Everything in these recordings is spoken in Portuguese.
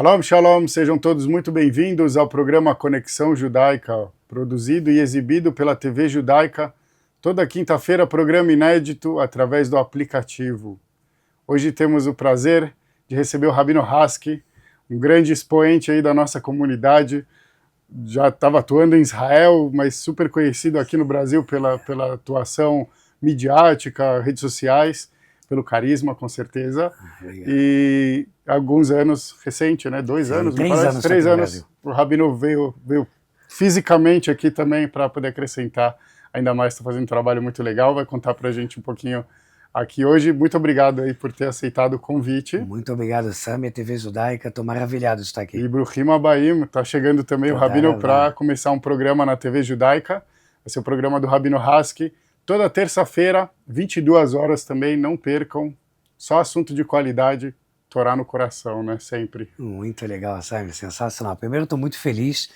Shalom, shalom, sejam todos muito bem-vindos ao programa Conexão Judaica, produzido e exibido pela TV Judaica, toda quinta-feira, programa inédito através do aplicativo. Hoje temos o prazer de receber o Rabino Haski, um grande expoente aí da nossa comunidade, já estava atuando em Israel, mas super conhecido aqui no Brasil pela atuação midiática, redes sociais, pelo carisma, com certeza. E há alguns anos, recente, né? 2 anos, me parece, 3 anos, o Rabino veio fisicamente aqui também para poder acrescentar, ainda mais está fazendo um trabalho muito legal, vai contar para a gente um pouquinho aqui hoje. Muito obrigado aí por ter aceitado o convite. Muito obrigado, Sam, e a TV Judaica, estou maravilhado de estar aqui. E Bruhim Abaim, está chegando também o Rabino para começar um programa na TV Judaica, vai ser o programa do Rabino Haski, toda terça-feira, 22 horas também, não percam, só assunto de qualidade, Torá no coração, né, sempre. Muito legal, Sam, sensacional. Primeiro, estou muito feliz,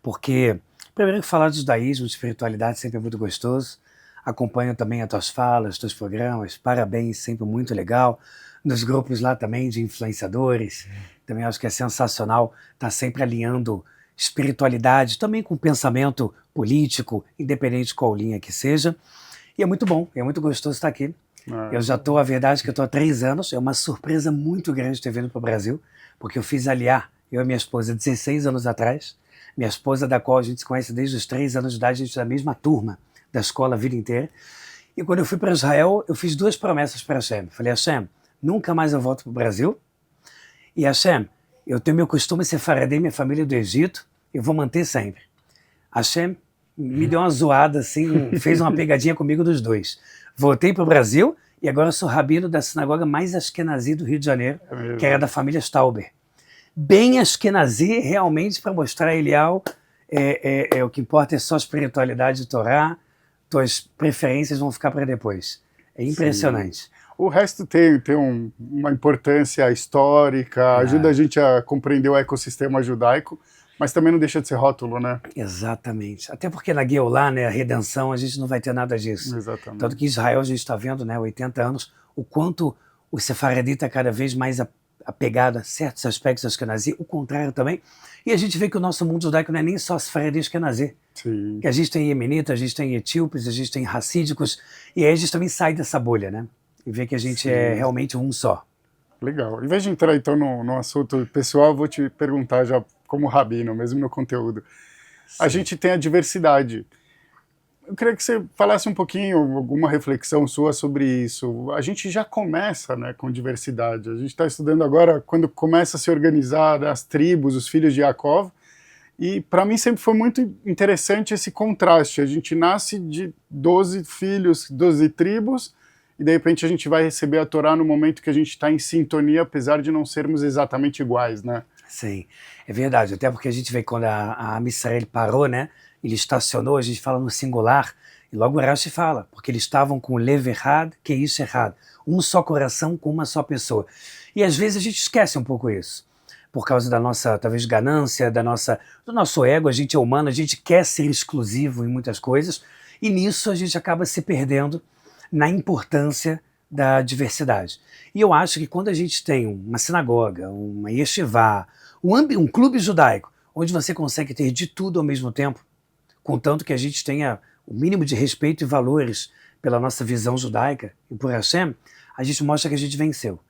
porque, primeiro, falar de judaísmo, de espiritualidade sempre é muito gostoso. Acompanho também as tuas falas, os teus programas, parabéns, sempre muito legal. Nos grupos lá também de influenciadores, também acho que é sensacional estar sempre alinhando espiritualidade, também com pensamento político, independente de qual linha que seja. E é muito bom, é muito gostoso estar aqui. Eu já estou, a verdade é que eu estou há 3 anos, é uma surpresa muito grande ter vindo para o Brasil, porque eu fiz aliar, eu e minha esposa, 16 anos atrás, minha esposa da qual a gente se conhece desde os 3 anos de idade, a gente é da mesma turma da escola a vida inteira. E quando eu fui para Israel, eu fiz 2 promessas para Hashem. Falei, Hashem, nunca mais eu volto para o Brasil. E Hashem, eu tenho meu costume sefaradê, minha família do Egito, eu vou manter sempre. Hashem me deu uma zoada, assim, fez uma pegadinha comigo dos 2. Voltei para o Brasil e agora sou rabino da sinagoga mais Ashkenazi do Rio de Janeiro, que era da família Stauber. Bem Ashkenazi, realmente, para mostrar a Elial, o que importa é só a espiritualidade de Torá, tuas preferências vão ficar para depois. É impressionante. Sim. O resto tem uma importância histórica, ajuda a gente a compreender o ecossistema judaico, mas também não deixa de ser rótulo, né? Exatamente. Até porque na Geulah, né, a redenção, a gente não vai ter nada disso. Exatamente. Tanto que Israel, a gente está vendo, né, 80 anos, o quanto o sefaradita está cada vez mais apegado a certos aspectos ashkenazi, o contrário também. E a gente vê que o nosso mundo judaico não é nem só sefaradi ashkenazi. Sim. Que a gente tem iemenitas, a gente tem etíopes, a gente tem racídicos, e aí a gente também sai dessa bolha, né? E vê que a gente é realmente um só. Legal. Em vez de entrar então no assunto pessoal, eu vou te perguntar já como rabino, mesmo no conteúdo. Sim. A gente tem a diversidade. Eu queria que você falasse um pouquinho, alguma reflexão sua sobre isso. A gente já começa, né, com diversidade. A gente está estudando agora, quando começa a se organizar as tribos, os filhos de Yaakov, e para mim sempre foi muito interessante esse contraste. A gente nasce de 12 filhos, 12 tribos, e de repente a gente vai receber a Torá no momento que a gente está em sintonia, apesar de não sermos exatamente iguais, né? Sim, é verdade. Até porque a gente vê quando a Am Israel parou, né? Ele estacionou, a gente fala no singular, e logo o Rashi fala, porque eles estavam com lev errado, que isso errado. Um só coração com uma só pessoa. E às vezes a gente esquece um pouco isso. Por causa da nossa, talvez, ganância, do nosso ego, a gente é humano, a gente quer ser exclusivo em muitas coisas, e nisso a gente acaba se perdendo na importância da diversidade. E eu acho que quando a gente tem uma sinagoga, uma yeshivá, um clube judaico, onde você consegue ter de tudo ao mesmo tempo, contanto que a gente tenha o mínimo de respeito e valores pela nossa visão judaica e por Hashem, a gente mostra que a gente venceu.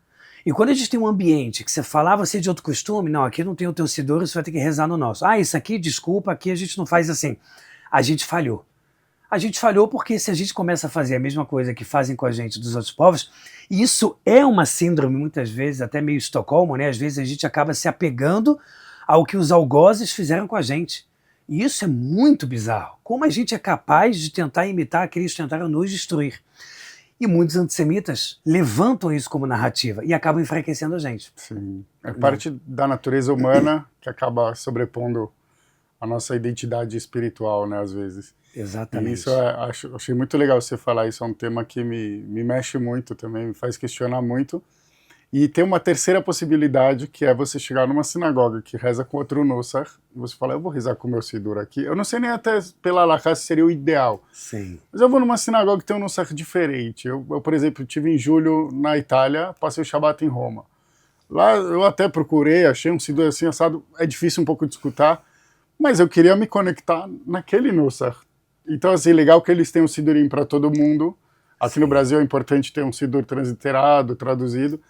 E quando a gente tem um ambiente que você fala, você é de outro costume, não, aqui não tem o teu sidor, você vai ter que rezar no nosso. Isso aqui, desculpa, aqui a gente não faz assim. A gente falhou. A gente falhou porque se a gente começa a fazer a mesma coisa que fazem com a gente dos outros povos, e isso é uma síndrome, muitas vezes, até meio Estocolmo, né? Às vezes a gente acaba se apegando ao que os algozes fizeram com a gente. E isso é muito bizarro. Como a gente é capaz de tentar imitar aqueles que tentaram nos destruir. E muitos antissemitas levantam isso como narrativa e acabam enfraquecendo a gente. Sim. É parte da natureza humana que acaba sobrepondo a nossa identidade espiritual, né, às vezes. Exatamente. E isso achei muito legal você falar, isso é um tema que me mexe muito também, me faz questionar muito. E tem uma terceira possibilidade, que é você chegar numa sinagoga que reza com outro Nusach, e você fala, eu vou rezar com o meu Sidur aqui. Eu não sei nem até pela Halakha se seria o ideal. Sim. Mas eu vou numa sinagoga que tem um Nusach diferente. Eu, por exemplo, estive em julho na Itália, passei o Shabat em Roma. Lá eu até procurei, achei um Sidur assim assado, é difícil um pouco de escutar, mas eu queria me conectar naquele Nusach. Então, assim, legal que eles têm um Sidurim para todo mundo. Aqui no Sim. Brasil é importante ter um Sidur transliterado, traduzido,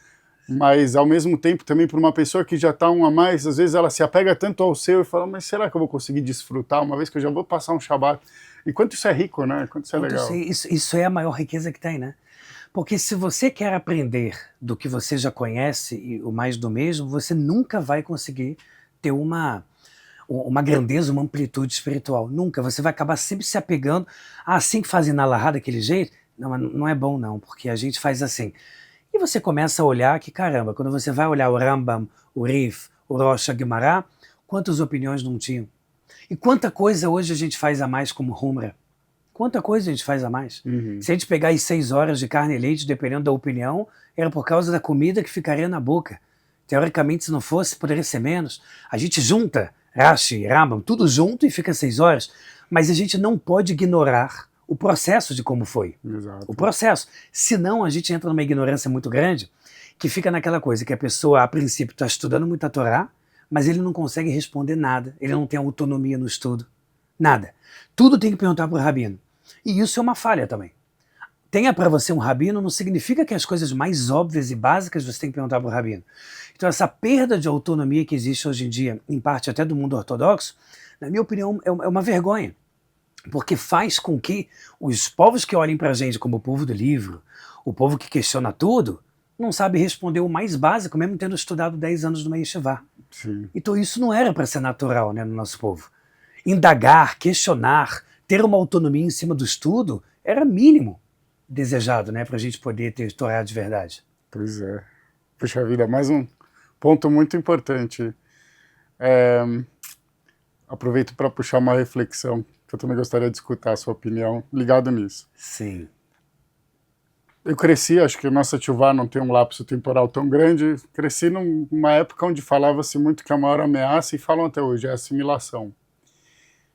mas ao mesmo tempo também para uma pessoa que já está um a mais, às vezes ela se apega tanto ao seu e fala, mas será que eu vou conseguir desfrutar uma vez que eu já vou passar um Shabat? E quanto isso é rico, né? Quanto isso é legal. Isso é a maior riqueza que tem, né? Porque se você quer aprender do que você já conhece e o mais do mesmo, você nunca vai conseguir ter uma grandeza, uma amplitude espiritual. Nunca. Você vai acabar sempre se apegando assim que fazem na Lahá daquele jeito. Não, mas não é bom não, porque a gente faz assim. E você começa a olhar que, caramba, quando você vai olhar o Rambam, o Rif, o Rosh Hashanah, quantas opiniões não tinham? E quanta coisa hoje a gente faz a mais como Humra? Quanta coisa a gente faz a mais? Se a gente pegar as 6 horas de carne e leite, dependendo da opinião, era por causa da comida que ficaria na boca. Teoricamente, se não fosse, poderia ser menos. A gente junta Rashi, Rambam, tudo junto e fica 6 horas. Mas a gente não pode ignorar o processo de como foi. Exato. O processo. Senão a gente entra numa ignorância muito grande, que fica naquela coisa que a pessoa, a princípio, está estudando muito a Torá, mas ele não consegue responder nada. Ele não tem autonomia no estudo. Nada. Tudo tem que perguntar para o rabino. E isso é uma falha também. Tenha para você um rabino não significa que as coisas mais óbvias e básicas você tem que perguntar para o rabino. Então essa perda de autonomia que existe hoje em dia, em parte até do mundo ortodoxo, na minha opinião é uma vergonha. Porque faz com que os povos que olhem para a gente como o povo do livro, o povo que questiona tudo, não sabe responder o mais básico, mesmo tendo estudado 10 anos numa yeshiva. Sim. Então isso não era para ser natural, né, no nosso povo. Indagar, questionar, ter uma autonomia em cima do estudo era mínimo desejado, né, para a gente poder ter Torá de verdade. Pois é. Puxa vida, mais um ponto muito importante. Aproveito para puxar uma reflexão, que eu também gostaria de escutar a sua opinião ligado nisso. Sim. Eu cresci, acho que a nossa tchuvá não tem um lapso temporal tão grande, cresci numa época onde falava-se muito que a maior ameaça, e falam até hoje, é a assimilação.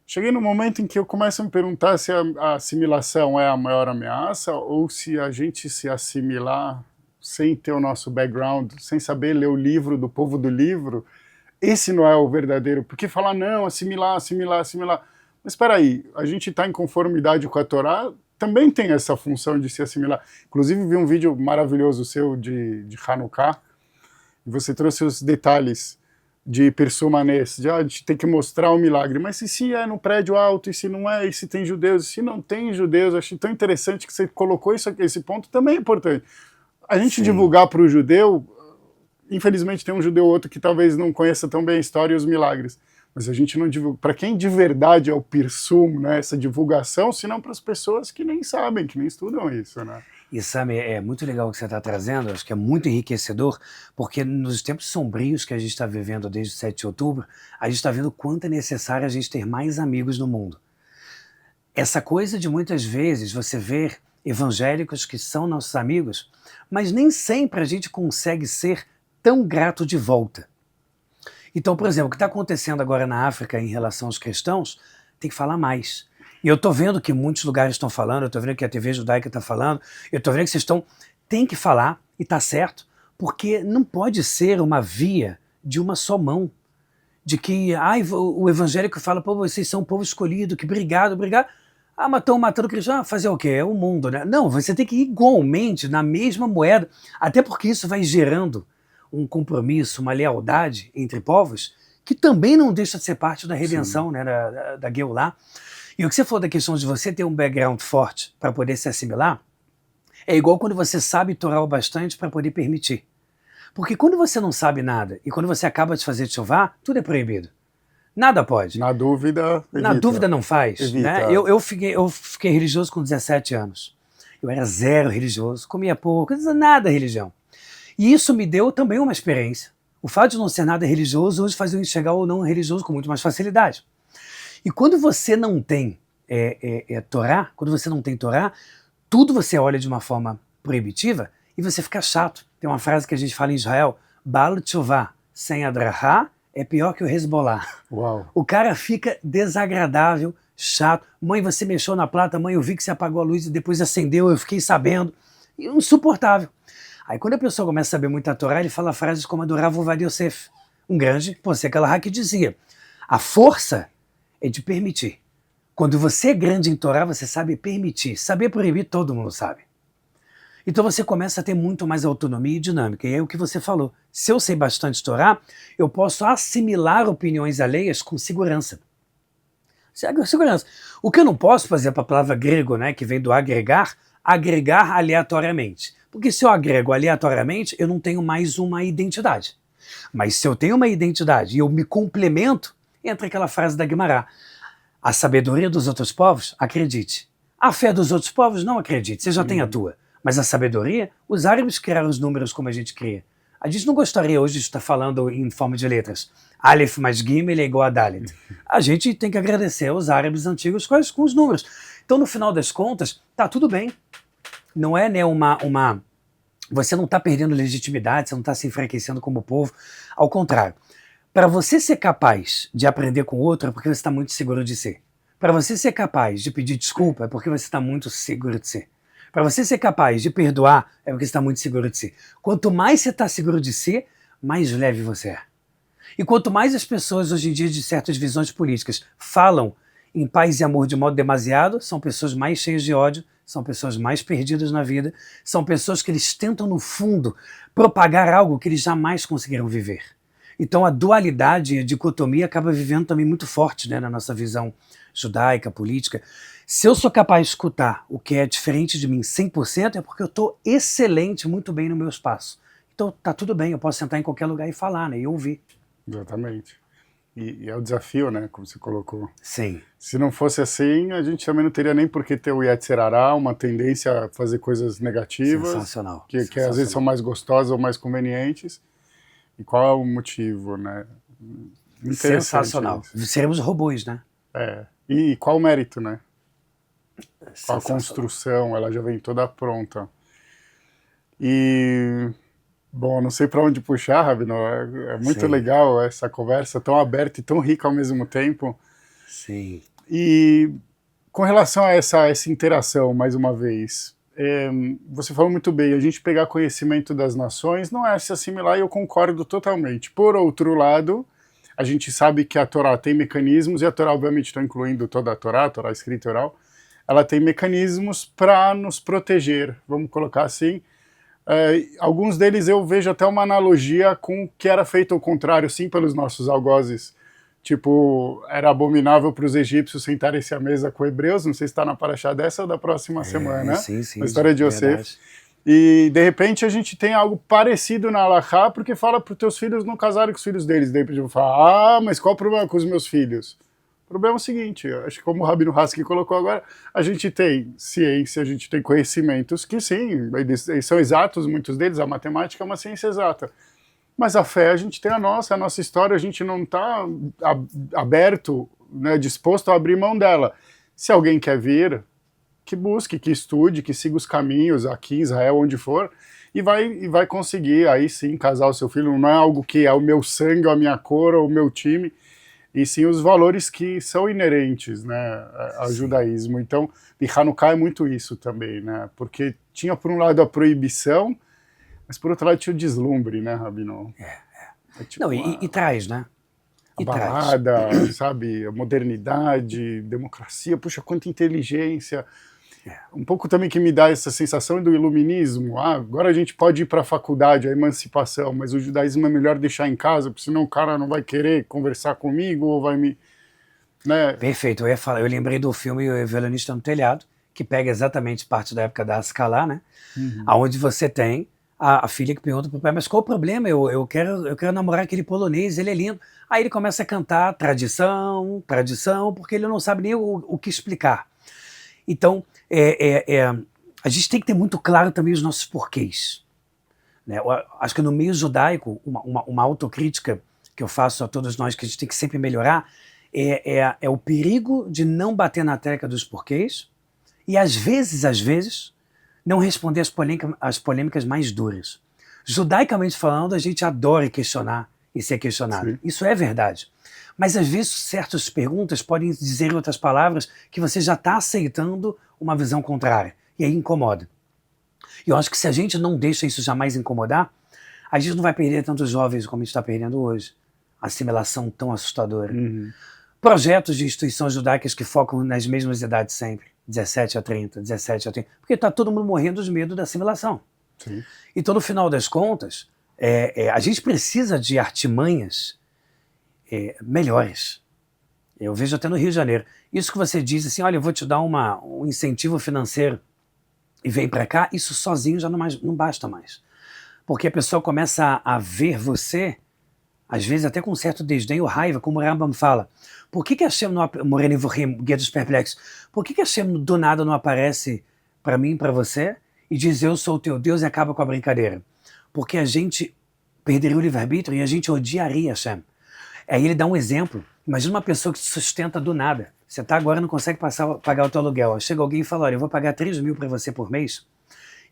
Cheguei no momento em que eu começo a me perguntar se a assimilação é a maior ameaça ou se a gente se assimilar sem ter o nosso background, sem saber ler o livro do povo do livro, esse não é o verdadeiro. Porque falar, não, assimilar. Mas espera aí, a gente está em conformidade com a Torá, também tem essa função de se assimilar. Inclusive vi um vídeo maravilhoso seu de Hanukkah, e você trouxe os detalhes de Persumanês, de a gente tem que mostrar o milagre, mas e se é no prédio alto, e se não é, e se tem judeus, e se não tem judeus, achei tão interessante que você colocou isso aqui, esse ponto também é importante. A gente divulgar para o judeu, infelizmente tem um judeu ou outro que talvez não conheça tão bem a história e os milagres, mas a gente não divulga, para quem de verdade é o Pirsum, né, essa divulgação, senão para as pessoas que nem sabem, que nem estudam isso, né? E Sami, é muito legal o que você está trazendo, acho que é muito enriquecedor, porque nos tempos sombrios que a gente está vivendo desde o 7 de outubro, a gente está vendo quanto é necessário a gente ter mais amigos no mundo. Essa coisa de muitas vezes você ver evangélicos que são nossos amigos, mas nem sempre a gente consegue ser tão grato de volta. Então, por exemplo, o que está acontecendo agora na África em relação aos cristãos, tem que falar mais. E eu estou vendo que muitos lugares estão falando, eu estou vendo que a TV judaica está falando, eu estou vendo que vocês estão... Tem que falar, e está certo, porque não pode ser uma via de uma só mão. De que o evangélico fala, pô, vocês são um povo escolhido, que obrigado. Mas estão matando cristãos, fazer o quê? É o mundo, né? Não, você tem que ir igualmente, na mesma moeda, até porque isso vai gerando um compromisso, uma lealdade entre povos, que também não deixa de ser parte da redenção, né, da Geulah. E o que você falou da questão de você ter um background forte para poder se assimilar, é igual quando você sabe Torá o bastante para poder permitir. Porque quando você não sabe nada e quando você acaba de fazer tchuvá, tudo é proibido. Nada pode. Na dúvida, evita. Na dúvida não faz. Evita. Né? Eu fiquei religioso com 17 anos. Eu era zero religioso, comia pouco, nada religião. E isso me deu também uma experiência. O fato de não ser nada religioso hoje faz eu enxergar o não religioso com muito mais facilidade. E quando você não tem Torá, quando você não tem Torá, tudo você olha de uma forma proibitiva e você fica chato. Tem uma frase que a gente fala em Israel, Baal Tshuva, sem Adrahá, é pior que o Hezbollah. Uau. O cara fica desagradável, chato. Mãe, você mexeu na plata, mãe, eu vi que você apagou a luz e depois acendeu, eu fiquei sabendo. Insuportável. Aí quando a pessoa começa a saber muito a Torá, ele fala frases como a do Rav Ovadia Yosef, um grande Posek Halachá, que dizia: a força é de permitir. Quando você é grande em Torá, você sabe permitir. Saber proibir, todo mundo sabe. Então você começa a ter muito mais autonomia e dinâmica. E é o que você falou. Se eu sei bastante Torá, eu posso assimilar opiniões alheias com segurança. Segurança. O que eu não posso fazer para a palavra grego, né, que vem do agregar aleatoriamente. Porque se eu agrego aleatoriamente, eu não tenho mais uma identidade. Mas se eu tenho uma identidade e eu me complemento, entra aquela frase da Guimará: a sabedoria dos outros povos, acredite. A fé dos outros povos, não acredite. Você já tem a tua. Mas a sabedoria, os árabes criaram os números como a gente cria. A gente não gostaria hoje de estar falando em forma de letras. Aleph mais Gimel é igual a Dalet. A gente tem que agradecer aos árabes antigos com os números. Então, no final das contas, tá tudo bem. Não é, né, você não está perdendo legitimidade, você não está se enfraquecendo como povo. Ao contrário. Para você ser capaz de aprender com o outro é porque você está muito seguro de si. Para você ser capaz de pedir desculpa é porque você está muito seguro de si. Para você ser capaz de perdoar é porque você está muito seguro de si. Quanto mais você está seguro de si, mais leve você é. E quanto mais as pessoas hoje em dia de certas visões políticas falam em paz e amor de modo demasiado, são pessoas mais cheias de ódio, são pessoas mais perdidas na vida, são pessoas que eles tentam no fundo propagar algo que eles jamais conseguiram viver. Então a dualidade e a dicotomia acaba vivendo também muito forte, né, na nossa visão judaica, política. Se eu sou capaz de escutar o que é diferente de mim 100%, é porque eu estou excelente, muito bem no meu espaço. Então tá tudo bem, eu posso sentar em qualquer lugar e falar, né, e ouvir. Exatamente. E é o desafio, né, como você colocou. Sim. Se não fosse assim, a gente também não teria nem por que ter o Yetzer Hará, uma tendência a fazer coisas negativas. Sensacional. Que às vezes são mais gostosas ou mais convenientes. E qual é o motivo, né? Sensacional. Isso. Seremos robôs, né? É. E qual o mérito, né? Qual a construção, ela já vem toda pronta. E... Bom, não sei para onde puxar, Rabino. É muito legal essa conversa, tão aberta e tão rica ao mesmo tempo. Sim. E com relação a essa interação, mais uma vez, você falou muito bem, a gente pegar conhecimento das nações não é se assimilar, e eu concordo totalmente. Por outro lado, a gente sabe que a Torá tem mecanismos, e a Torá, obviamente, estou incluindo toda a Torá escrita e oral, ela tem mecanismos para nos proteger, vamos colocar assim. Alguns deles eu vejo até uma analogia com o que era feito ao contrário, sim, pelos nossos algozes. Tipo, era abominável para os egípcios sentarem-se à mesa com hebreus, não sei se está na paraxá dessa ou da próxima semana, sim, na história de Yosef. E, de repente, a gente tem algo parecido na Halachá, porque fala para os teus filhos não casarem com os filhos deles. De repente, eu vou falar, mas qual o problema com os meus filhos? O problema é o seguinte, acho que como o Rabino Haski colocou agora, a gente tem ciência, a gente tem conhecimentos que, sim, eles são exatos, muitos deles, a matemática é uma ciência exata. Mas a fé, a gente tem a nossa história, a gente não está aberto, né, disposto a abrir mão dela. Se alguém quer vir, que busque, que estude, que siga os caminhos aqui em Israel, onde for, e vai conseguir, aí sim, casar o seu filho. Não é algo que é o meu sangue, ou a minha cor, ou o meu time, e sim os valores que são inerentes, né, ao judaísmo. Então, e Hanukkah é muito isso também, né, porque tinha por um lado a proibição, mas por outro lado tinha o deslumbre, né, Rabino? Tipo não, e traz, né? A balada, sabe, a modernidade, democracia, puxa, quanta inteligência. Um pouco também que me dá essa sensação do iluminismo. Agora a gente pode ir para a faculdade, a emancipação, mas o judaísmo é melhor deixar em casa, porque senão o cara não vai querer conversar comigo ou vai me... Né? Perfeito, eu lembrei do filme O Violinista no Telhado, que pega exatamente parte da época da Haskalah, né? Onde você tem a filha que pergunta pro pai, mas qual o problema? Eu quero namorar aquele polonês, ele é lindo. Aí ele começa a cantar tradição, porque ele não sabe nem o que explicar. Então, a gente tem que ter muito claro também os nossos porquês. Né? Acho que no meio judaico, uma autocrítica que eu faço a todos nós, que a gente tem que sempre melhorar, é o perigo de não bater na tecla dos porquês e, às vezes, não responder às polêmicas mais duras. Judaicamente falando, a gente adora questionar e ser questionado. Sim. Isso é verdade. Mas, às vezes, certas perguntas podem dizer em outras palavras que você já está aceitando uma visão contrária. E aí incomoda. E eu acho que se a gente não deixa isso jamais incomodar, a gente não vai perder tantos jovens como a gente está perdendo hoje. Assimilação tão assustadora. Projetos de instituições judaicas que focam nas mesmas idades sempre, 17 a 30, 17 a 30, porque está todo mundo morrendo de medo da assimilação. Sim. Então, no final das contas, a gente precisa de artimanhas melhores. Eu vejo até no Rio de Janeiro. Isso que você diz assim, olha, eu vou te dar um incentivo financeiro e vem para cá, isso sozinho já não basta mais. Porque a pessoa começa a ver você, às vezes até com um certo desdém ou raiva, como o Rambam fala. Por que Hashem não Moreno Vurim, Guia dos Perplexos, por que Hashem do nada não aparece para mim e para você e diz eu sou o teu Deus e acaba com a brincadeira? Porque a gente perderia o livre-arbítrio e a gente odiaria Hashem. Aí ele dá um exemplo. Imagina uma pessoa que se sustenta do nada. Você está agora não consegue pagar o teu aluguel. Chega alguém e fala, olha, eu vou pagar 3 mil para você por mês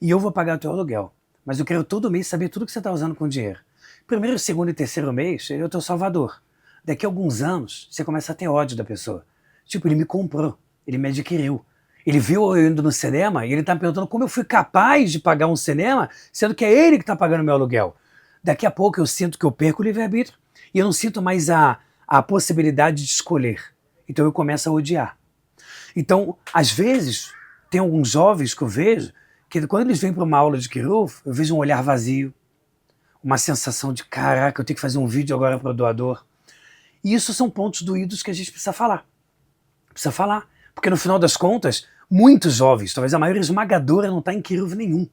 e eu vou pagar o teu aluguel. Mas eu quero todo mês saber tudo que você está usando com dinheiro. Primeiro, segundo e terceiro mês, ele é o teu salvador. Daqui a alguns anos, você começa a ter ódio da pessoa. Tipo, ele me comprou, ele me adquiriu. Ele viu eu indo no cinema e ele está me perguntando como eu fui capaz de pagar um cinema, sendo que é ele que está pagando meu aluguel. Daqui a pouco eu sinto que eu perco o livre-arbítrio e eu não sinto mais a possibilidade de escolher. Então eu começo a odiar. Então, às vezes, tem alguns jovens que eu vejo que quando eles vêm para uma aula de Kiruv, eu vejo um olhar vazio, uma sensação de, caraca, eu tenho que fazer um vídeo agora para o doador. E isso são pontos doídos que a gente precisa falar. Precisa falar. Porque no final das contas, muitos jovens, talvez a maioria esmagadora, não está em Kiruv nenhum.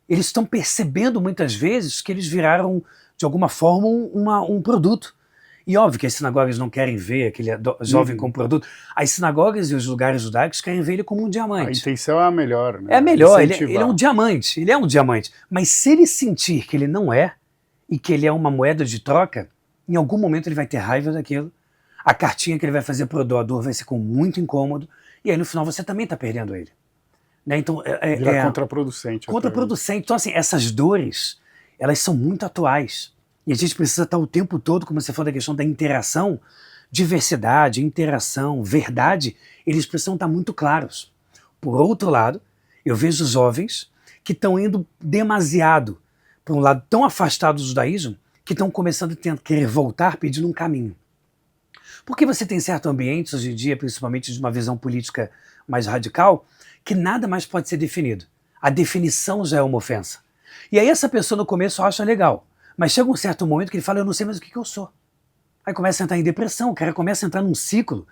Eles estão percebendo muitas vezes que eles viraram, de alguma forma, um produto. E óbvio que as sinagogas não querem ver aquele jovem como produto. As sinagogas e os lugares judaicos querem ver ele como um diamante. A intenção é a melhor, né? É a melhor, ele é um diamante, ele é um diamante. Mas se ele sentir que ele não é, e que ele é uma moeda de troca, em algum momento ele vai ter raiva daquilo. A cartinha que ele vai fazer para o doador vai ser com muito incômodo, e aí no final você também está perdendo ele. Né? Então, vira contraproducente. Contraproducente. Então, assim, essas dores, elas são muito atuais. E a gente precisa estar o tempo todo, como você falou da questão da interação, diversidade, interação, verdade, eles precisam estar muito claros. Por outro lado, eu vejo jovens que estão indo demasiado para um lado tão afastado do judaísmo que estão começando a querer voltar pedindo um caminho. Porque você tem certos ambientes hoje em dia, principalmente de uma visão política mais radical, que nada mais pode ser definido. A definição já é uma ofensa. E aí essa pessoa no começo acha legal, mas chega um certo momento que ele fala, eu não sei mais o que eu sou. Aí começa a entrar em depressão, o cara começa a entrar num ciclo.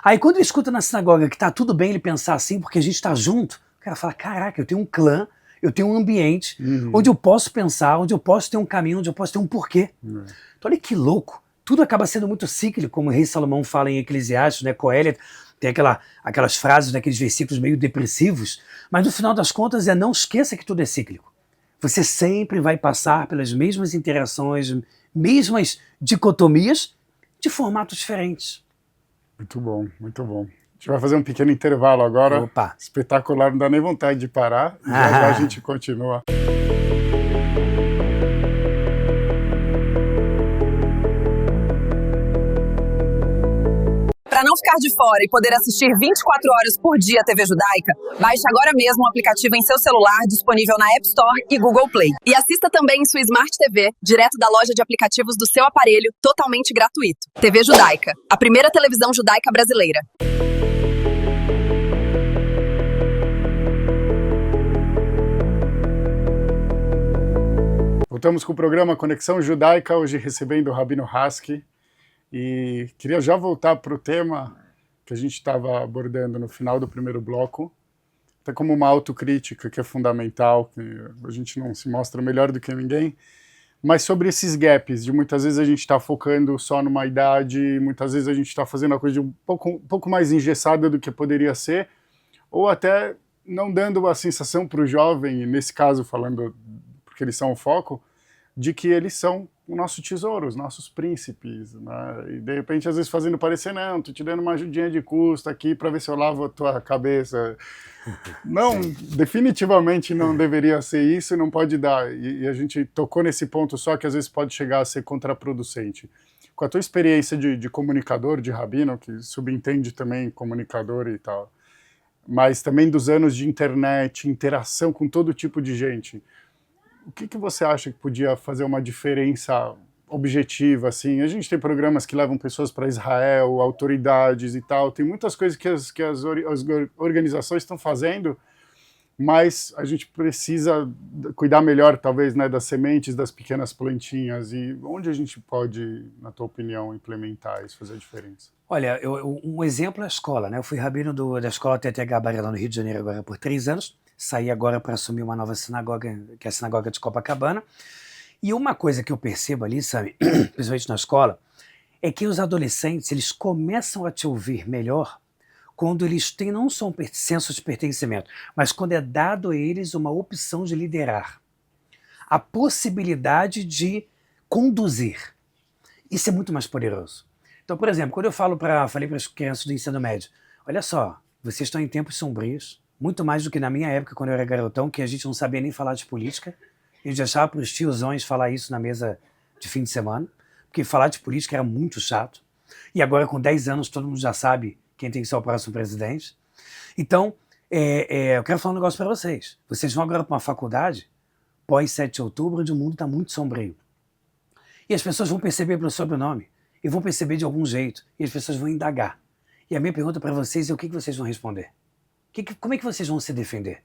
Aí quando ele escuta na sinagoga que tá tudo bem ele pensar assim, porque a gente tá junto, o cara fala, caraca, eu tenho um clã, eu tenho um ambiente onde eu posso pensar, onde eu posso ter um caminho, onde eu posso ter um porquê. Então olha que louco. Tudo acaba sendo muito cíclico, como o rei Salomão fala em Eclesiastes, né, Coelho, tem aquelas frases daqueles versículos meio depressivos, mas no final das contas não esqueça que tudo é cíclico. Você sempre vai passar pelas mesmas interações, mesmas dicotomias, de formatos diferentes. Muito bom, muito bom. A gente vai fazer um pequeno intervalo agora. Opa. Espetacular, não dá nem vontade de parar. Já a gente continua. Para não ficar de fora e poder assistir 24 horas por dia a TV Judaica, baixe agora mesmo o aplicativo em seu celular, disponível na App Store e Google Play. E assista também em sua Smart TV, direto da loja de aplicativos do seu aparelho, totalmente gratuito. TV Judaica, a primeira televisão judaica brasileira. Voltamos com o programa Conexão Judaica, hoje recebendo o Rabino Haski. E queria já voltar para o tema que a gente estava abordando no final do primeiro bloco, até como uma autocrítica que é fundamental, que a gente não se mostra melhor do que ninguém, mas sobre esses gaps, de muitas vezes a gente está focando só numa idade, muitas vezes a gente está fazendo a coisa um pouco mais engessada do que poderia ser, ou até não dando a sensação para o jovem, e nesse caso falando porque eles são o foco, de que eles são o nosso tesouro, os nossos príncipes, né? E de repente às vezes fazendo parecer, não, tô te dando uma ajudinha de custo aqui para ver se eu lavo a tua cabeça. Não, definitivamente não deveria ser isso, não pode dar, e a gente tocou nesse ponto só que às vezes pode chegar a ser contraproducente. Com a tua experiência de comunicador, de rabino, que subentende também comunicador e tal, mas também dos anos de internet, interação com todo tipo de gente. O que você acha que podia fazer uma diferença objetiva, assim? A gente tem programas que levam pessoas para Israel, autoridades e tal, tem muitas coisas que as organizações estão fazendo, mas a gente precisa cuidar melhor, talvez, né, das sementes, das pequenas plantinhas. E onde a gente pode, na tua opinião, implementar isso, fazer a diferença? Olha, um exemplo é a escola, né? Eu fui rabino da escola TTH Barra lá no Rio de Janeiro agora por 3 anos, saí agora para assumir uma nova sinagoga, que é a sinagoga de Copacabana. E uma coisa que eu percebo ali, sabe, principalmente na escola, é que os adolescentes, eles começam a te ouvir melhor quando eles têm não só um senso de pertencimento, mas quando é dado a eles uma opção de liderar, a possibilidade de conduzir. Isso é muito mais poderoso. Então, por exemplo, quando eu falei para as crianças do ensino médio, olha só, vocês estão em tempos sombrios, muito mais do que na minha época, quando eu era garotão, que a gente não sabia nem falar de política, a gente deixava para os tiozões falar isso na mesa de fim de semana, porque falar de política era muito chato, e agora com 10 anos todo mundo já sabe quem tem que ser o próximo presidente. Então, eu quero falar um negócio para vocês. Vocês vão agora para uma faculdade, pós 7 de outubro, onde o mundo está muito sombrio. E as pessoas vão perceber pelo sobrenome, e vão perceber de algum jeito, e as pessoas vão indagar. E a minha pergunta para vocês é o que vocês vão responder? Como é que vocês vão se defender?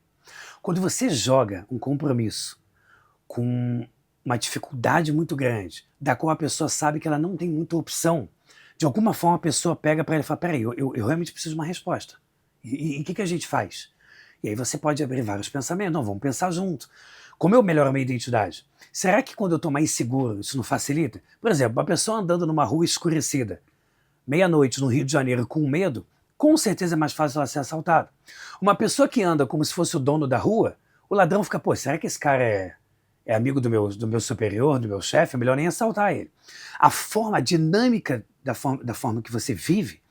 Quando você joga um compromisso com uma dificuldade muito grande, da qual a pessoa sabe que ela não tem muita opção, de alguma forma a pessoa pega para ela e fala, peraí, eu realmente preciso de uma resposta. E o que a gente faz? E aí você pode abrir vários pensamentos, não, vamos pensar junto. Como eu melhoro a minha identidade? Será que quando eu estou mais seguro, isso não facilita? Por exemplo, uma pessoa andando numa rua escurecida, meia-noite no Rio de Janeiro com medo, com certeza é mais fácil ela ser assaltada. Uma pessoa que anda como se fosse o dono da rua, o ladrão fica, pô, será que esse cara é amigo do meu superior, do meu chefe? É melhor nem assaltar ele. A dinâmica da forma que você vive,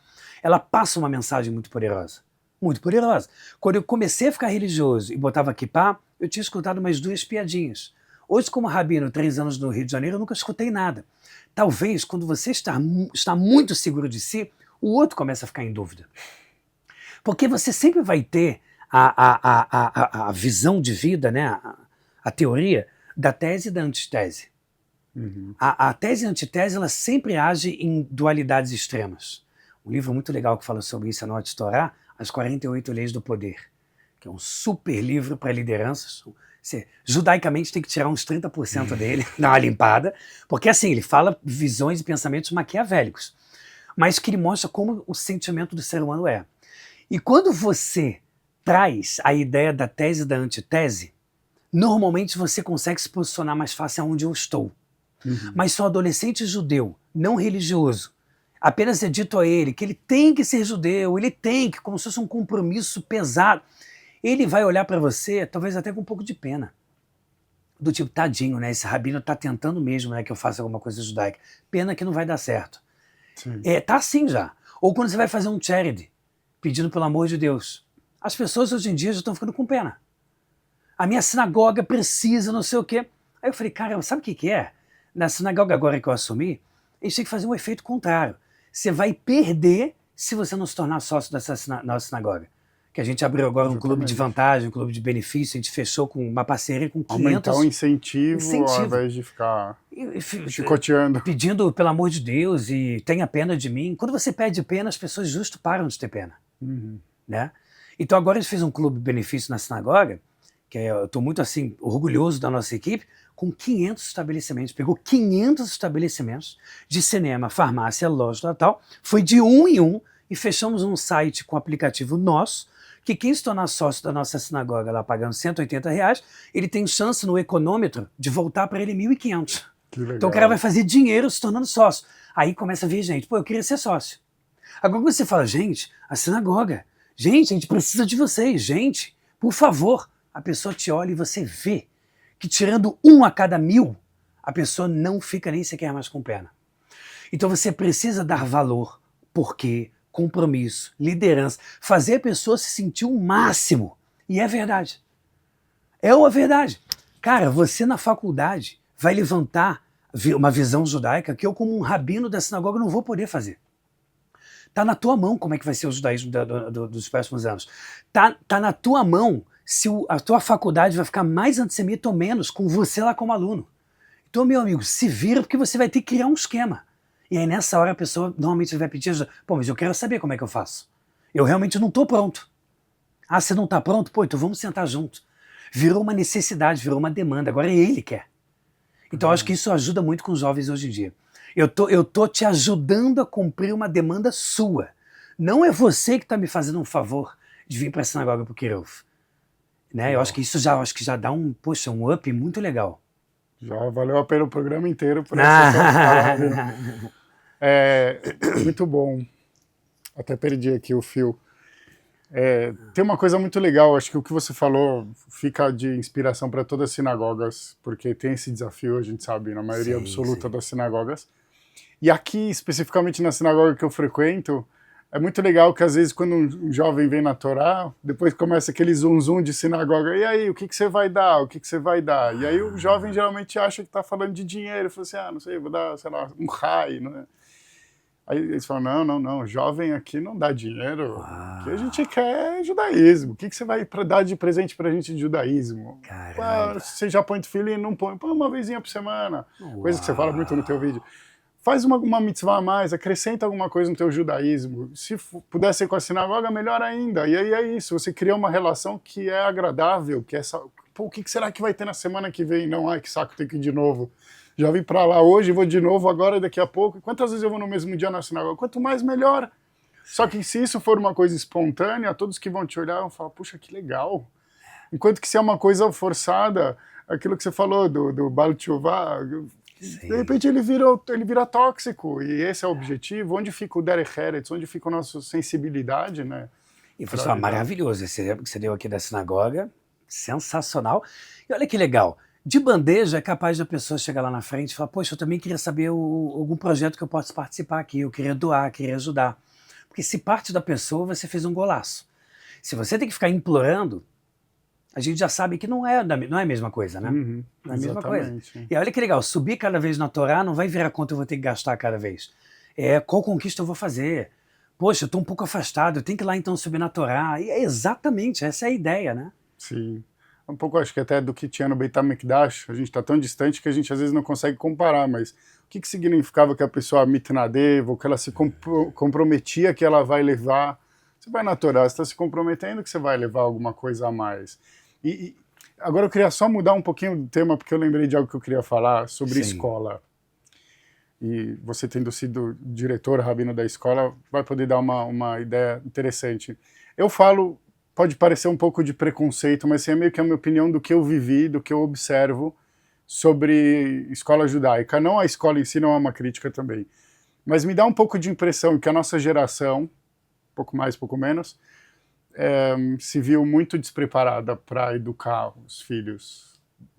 ela passa uma mensagem muito poderosa. Muito poderosa. Quando eu comecei a ficar religioso e botava kippá, eu tinha escutado umas 2 piadinhas. Hoje, como rabino, 3 anos no Rio de Janeiro, eu nunca escutei nada. Talvez, quando você está muito seguro de si, o outro começa a ficar em dúvida. Porque você sempre vai ter a visão de vida, né? A teoria da tese e da antitese. Uhum. A tese e a antitese, ela sempre age em dualidades extremas. Um livro muito legal que fala sobre isso é no Norte Torá, As 48 Leis do Poder, que é um super livro para lideranças. Você, judaicamente, tem que tirar uns 30% dele, dar uma limpada, porque assim, ele fala visões e pensamentos maquiavélicos, mas que ele mostra como o sentimento do ser humano é. E quando você traz a ideia da tese e da antitese, normalmente você consegue se posicionar mais fácil aonde eu estou. Uhum. Mas se um adolescente judeu, não religioso, apenas é dito a ele que ele tem que ser judeu, ele tem que, como se fosse um compromisso pesado, ele vai olhar para você, talvez até com um pouco de pena. Do tipo, tadinho, né? Esse rabino tá tentando mesmo, né, que eu faça alguma coisa judaica. Pena que não vai dar certo. Sim. Tá assim já. Ou quando você vai fazer um charity, pedindo pelo amor de Deus. As pessoas hoje em dia já estão ficando com pena. A minha sinagoga precisa, não sei o quê. Aí eu falei, cara, sabe o que é? Na sinagoga agora que eu assumi, a gente tem que fazer um efeito contrário. Você vai perder se você não se tornar sócio dessa nossa sinagoga. Que a gente abriu agora um clube de vantagem, um clube de benefício, a gente fechou com uma parceria com 500... Aumentar o incentivo ao invés de ficar chicoteando. Pedindo pelo amor de Deus e tenha pena de mim. Quando você pede pena, as pessoas justo param de ter pena. Uhum. Né? Então agora a gente fez um clube de benefício na sinagoga, que eu estou muito assim, orgulhoso da nossa equipe, com 500 estabelecimentos. Pegou 500 estabelecimentos de cinema, farmácia, loja, tal. Foi de um em um e fechamos um site com aplicativo nosso, que quem se tornar sócio da nossa sinagoga, lá pagando R$180, ele tem chance no econômetro de voltar para ele 1.500. Então o cara vai fazer dinheiro se tornando sócio. Aí começa a vir gente, pô, eu queria ser sócio. Agora você fala, gente, a sinagoga, gente, a gente precisa de vocês, gente, por favor. A pessoa te olha e você vê que tirando 1 a cada 1.000, a pessoa não fica nem sequer mais com pena. Então você precisa dar valor, porquê, compromisso, liderança, fazer a pessoa se sentir o máximo. E é verdade. É uma verdade. Cara, você na faculdade vai levantar uma visão judaica que eu, como um rabino da sinagoga, não vou poder fazer. Tá na tua mão como é que vai ser o judaísmo dos próximos anos. Tá na tua mão se a tua faculdade vai ficar mais antissemita ou menos com você lá como aluno. Então, meu amigo, se vira porque você vai ter que criar um esquema. E aí nessa hora a pessoa normalmente vai pedir ajuda. Pô, mas eu quero saber como é que eu faço. Eu realmente não estou pronto. Ah, você não está pronto? Pô, então vamos sentar junto. Virou uma necessidade, virou uma demanda. Agora ele quer. Então eu acho que isso ajuda muito com os jovens hoje em dia. Eu tô te ajudando a cumprir uma demanda sua. Não é você que está me fazendo um favor de vir para a sinagoga para o Kirov. Né? Eu acho que isso já dá um up muito legal. Já valeu a pena o programa inteiro por essa palavra. Muito bom. Até perdi aqui o fio. Tem uma coisa muito legal, acho que o que você falou fica de inspiração para todas as sinagogas, porque tem esse desafio, a gente sabe, na maioria absoluta das sinagogas. E aqui, especificamente na sinagoga que eu frequento, é muito legal que às vezes quando um jovem vem na Torá, depois começa aquele zum de sinagoga, e aí, o que você vai dar? O que você vai dar? E aí o jovem geralmente acha que está falando de dinheiro, fala assim, não sei, vou dar, sei lá, um rai, né? Aí eles falam, não, jovem aqui não dá dinheiro, o que a gente quer é judaísmo. O que você vai dar de presente pra gente de judaísmo? Você já põe filho e não põe uma vezinha por semana, coisa que você fala muito no teu vídeo. Faz uma mitzvah a mais, acrescenta alguma coisa no teu judaísmo. Se puder ser com a sinagoga, melhor ainda. E aí é isso, você cria uma relação que é agradável, que é o que será que vai ter na semana que vem? Não, que saco, tem que ir de novo. Já vim para lá hoje, vou de novo agora, daqui a pouco. Quantas vezes eu vou no mesmo dia na sinagoga? Quanto mais, melhor. Só que se isso for uma coisa espontânea, todos que vão te olhar vão falar, puxa, que legal. Enquanto que se é uma coisa forçada, aquilo que você falou do Baal Teshuvah, de repente ele vira tóxico, e esse é o objetivo. Onde fica o Derech Eretz, onde fica a nossa sensibilidade, né? E foi maravilhoso esse exemplo que você deu aqui da sinagoga, sensacional. E olha que legal, de bandeja é capaz da pessoa chegar lá na frente e falar, poxa, eu também queria saber algum projeto que eu possa participar aqui, eu queria doar, queria ajudar. Porque se parte da pessoa, você fez um golaço. Se você tem que ficar implorando, a gente já sabe que não é a mesma coisa, né? Não é a mesma coisa. E olha que legal, subir cada vez na Torá não vai virar quanto eu vou ter que gastar cada vez. Qual conquista eu vou fazer? Poxa, eu estou um pouco afastado, eu tenho que ir lá então subir na Torá. E exatamente, essa é a ideia, né? Sim. Um pouco, acho que até do que tinha no Beit HaMikdash, a gente está tão distante que a gente às vezes não consegue comparar, mas o que significava que a pessoa mitnadev, ou que ela se comprometia que ela vai levar? Você vai na Torá, você está se comprometendo que você vai levar alguma coisa a mais. E agora eu queria só mudar um pouquinho do tema, porque eu lembrei de algo que eu queria falar sobre escola. E você tendo sido diretor, rabino da escola, vai poder dar uma ideia interessante. Eu falo, pode parecer um pouco de preconceito, mas é meio que a minha opinião do que eu vivi, do que eu observo sobre escola judaica. Não a escola em si, não é uma crítica também. Mas me dá um pouco de impressão que a nossa geração, pouco mais, pouco menos, se viu muito despreparada para educar os filhos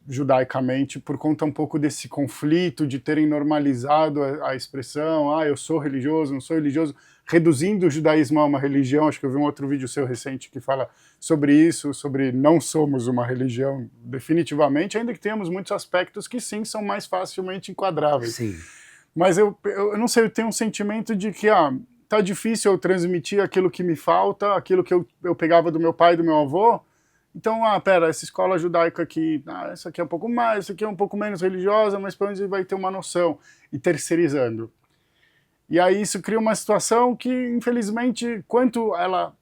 judaicamente por conta um pouco desse conflito de terem normalizado a expressão, eu sou religioso, não sou religioso, reduzindo o judaísmo a uma religião. Acho que eu vi um outro vídeo seu recente que fala sobre isso, sobre não somos uma religião definitivamente, ainda que tenhamos muitos aspectos que sim, são mais facilmente enquadráveis. Sim. Mas eu não sei, eu tenho um sentimento de que tá difícil eu transmitir aquilo que me falta, aquilo que eu pegava do meu pai e do meu avô. Então, pera, essa escola judaica aqui, essa aqui é um pouco mais, essa aqui é um pouco menos religiosa, mas pelo menos ele vai ter uma noção. E terceirizando. E aí isso cria uma situação que, infelizmente, quanto ela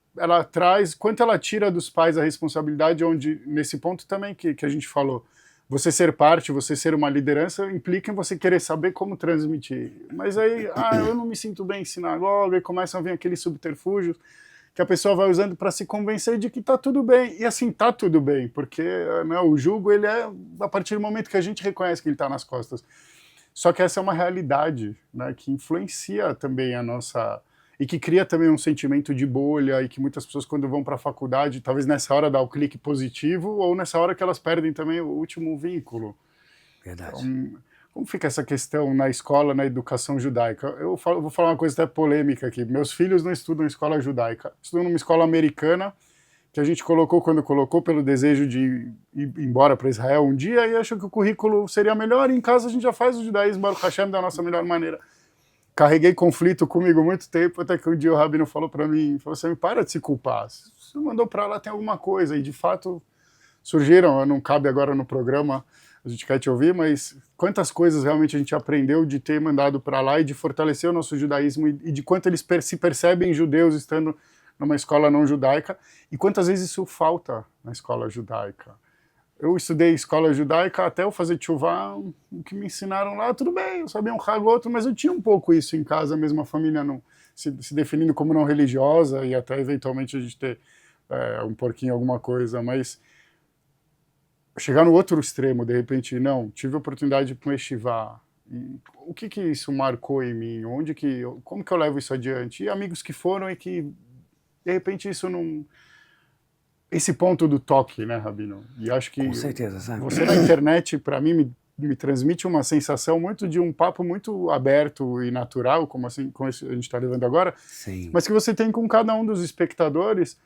traz, quanto ela tira dos pais a responsabilidade, onde, nesse ponto também que a gente falou, você ser parte, você ser uma liderança, implica em você querer saber como transmitir. Mas aí, eu não me sinto bem em sinagoga, e começam a vir aqueles subterfúgios que a pessoa vai usando para se convencer de que tá tudo bem. E assim, tá tudo bem, porque o jugo, ele é a partir do momento que a gente reconhece que ele tá nas costas. Só que essa é uma realidade, né, que influencia também a nossa... E que cria também um sentimento de bolha, e que muitas pessoas, quando vão para a faculdade, talvez nessa hora dá o clique positivo, ou nessa hora que elas perdem também o último vínculo. Verdade. Então, como fica essa questão na escola, na educação judaica? Eu vou falar uma coisa até polêmica aqui. Meus filhos não estudam em escola judaica, estudam numa escola americana, que a gente colocou quando colocou, pelo desejo de ir embora para Israel um dia, e achou que o currículo seria melhor, e em casa a gente já faz o judaísmo, Baruch Hashem, da nossa melhor maneira. carreguei conflito comigo muito tempo, até que um dia o Rabino falou para mim, falou assim, para de se culpar, você mandou para lá, tem alguma coisa, e de fato surgiram, não cabe agora no programa, a gente quer te ouvir, mas quantas coisas realmente a gente aprendeu de ter mandado para lá e de fortalecer o nosso judaísmo e de quanto eles se percebem judeus estando numa escola não judaica e quantas vezes isso falta na escola judaica. Eu estudei escola judaica até eu fazer tchuvá, o que me ensinaram lá, tudo bem, eu sabia um ragoto, mas eu tinha um pouco isso em casa, mesmo a família não, se definindo como não religiosa e até eventualmente a gente ter um porquinho, alguma coisa, mas chegar no outro extremo, de repente, não, tive a oportunidade de ir para um yeshivá, o que isso marcou em mim, como que eu levo isso adiante? E amigos que foram e que, de repente, isso não... Esse ponto do toque, né, Rabino? E acho que com certeza, sabe? Você na internet, para mim, me transmite uma sensação muito de um papo muito aberto e natural, como assim, como a gente está levando agora, Sim. mas que você tem com cada um dos espectadores,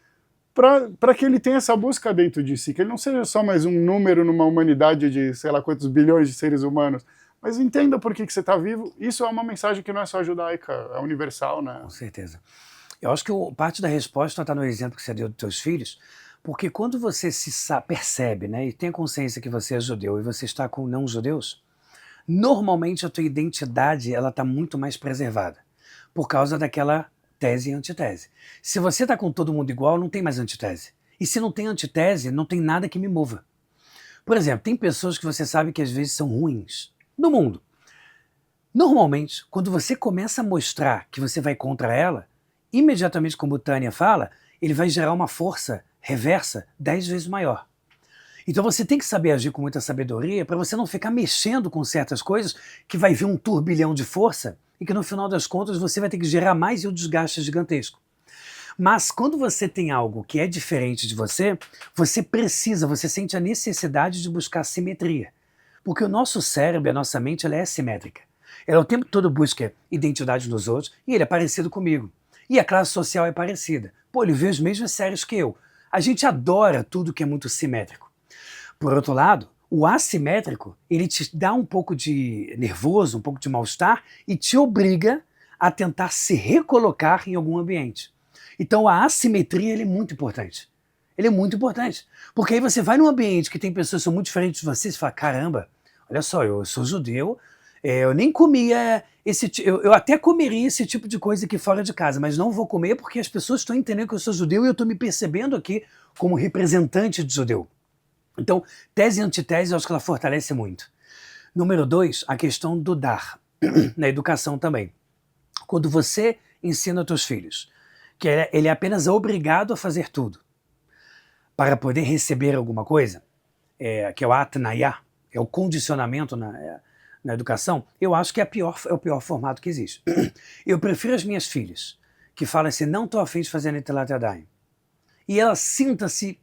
para que ele tenha essa busca dentro de si, que ele não seja só mais um número numa humanidade de sei lá quantos bilhões de seres humanos, mas entenda por que você está vivo. Isso é uma mensagem que não é só judaica, é universal, né? Com certeza. Eu acho que parte da resposta está no exemplo que você deu dos seus filhos, porque quando você percebe, né, e tem a consciência que você é judeu e você está com não-judeus, normalmente a tua identidade ela está muito mais preservada, por causa daquela tese e antitese. Se você está com todo mundo igual, não tem mais antitese. E se não tem antitese, não tem nada que me mova. Por exemplo, tem pessoas que você sabe que às vezes são ruins no mundo. Normalmente, quando você começa a mostrar que você vai contra ela, imediatamente, como o Tânia fala, ele vai gerar uma força reversa 10 vezes maior. Então você tem que saber agir com muita sabedoria para você não ficar mexendo com certas coisas que vai vir um turbilhão de força e que no final das contas você vai ter que gerar mais e o desgaste é gigantesco. Mas quando você tem algo que é diferente de você sente a necessidade de buscar simetria. Porque o nosso cérebro, a nossa mente, ela é simétrica. Ela o tempo todo busca identidade nos outros e ele é parecido comigo. E a classe social é parecida. Pô, ele vê as mesmas séries que eu. A gente adora tudo que é muito simétrico. Por outro lado, o assimétrico, ele te dá um pouco de nervoso, um pouco de mal-estar e te obriga a tentar se recolocar em algum ambiente. Então a assimetria ele é muito importante. Ele é muito importante. Porque aí você vai num ambiente que tem pessoas que são muito diferentes de você e fala, caramba, olha só, eu sou judeu, eu nem comia eu até comeria esse tipo de coisa aqui fora de casa, mas não vou comer porque as pessoas estão entendendo que eu sou judeu e eu estou me percebendo aqui como representante de judeu. Então, tese e antitese, eu acho que ela fortalece muito. Número 2, a questão do dar, na educação também. Quando você ensina aos teus filhos que ele é apenas obrigado a fazer tudo para poder receber alguma coisa, que é o atnayá, é o condicionamento na educação, eu acho que é o pior formato que existe. Eu prefiro as minhas filhas que falam assim, não estou a fim de fazer Netilat Yadayim. E ela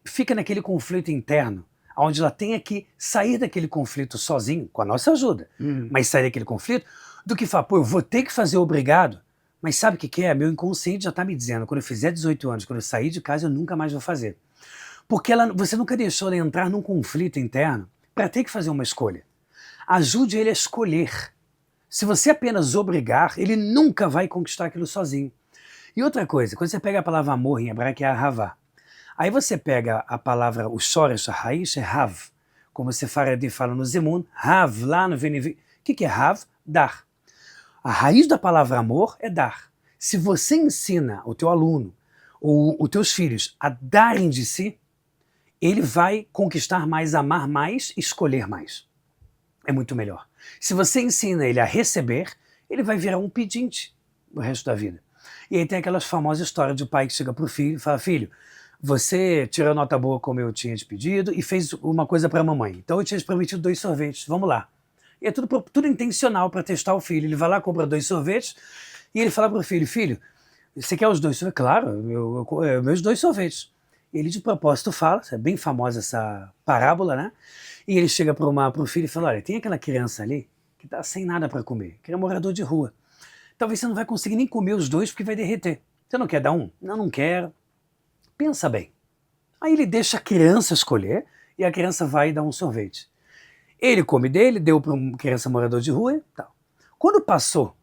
fica naquele conflito interno, onde ela tenha que sair daquele conflito sozinho, com a nossa ajuda, mas sair daquele conflito, do que falar, pô, eu vou ter que fazer obrigado, mas sabe o que é? Meu inconsciente já está me dizendo, quando eu fizer 18 anos, quando eu sair de casa, eu nunca mais vou fazer. Porque você nunca deixou ela entrar num conflito interno para ter que fazer uma escolha. Ajude ele a escolher. Se você apenas obrigar, ele nunca vai conquistar aquilo sozinho. E outra coisa, quando você pega a palavra amor em hebraico é ahavá. Aí você pega a palavra, o shoresh, a raiz é hav. Como você fala no Zemun, hav, lá no Venivi. O que é hav? Dar. A raiz da palavra amor é dar. Se você ensina o teu aluno ou os teus filhos a darem de si, ele vai conquistar mais, amar mais, escolher mais. É muito melhor. Se você ensina ele a receber, ele vai virar um pedinte o resto da vida. E aí tem aquelas famosas histórias de pai que chega pro filho e fala, filho, você tirou nota boa como eu tinha te pedido e fez uma coisa para a mamãe. Então eu tinha te prometido 2 sorvetes, vamos lá. E é tudo intencional para testar o filho. Ele vai lá, compra 2 sorvetes e ele fala pro filho, filho, você quer os 2 sorvetes? Claro, meus 2 sorvetes. Ele de propósito fala, é bem famosa essa parábola, né? E ele chega pro filho e fala, olha, tem aquela criança ali que tá sem nada para comer, que é um morador de rua. Talvez você não vai conseguir nem comer os 2 porque vai derreter. Você não quer dar um? Não quero. Pensa bem. Aí ele deixa a criança escolher e a criança vai dar um sorvete. Ele come dele, deu para uma criança morador de rua e tal. Quando passou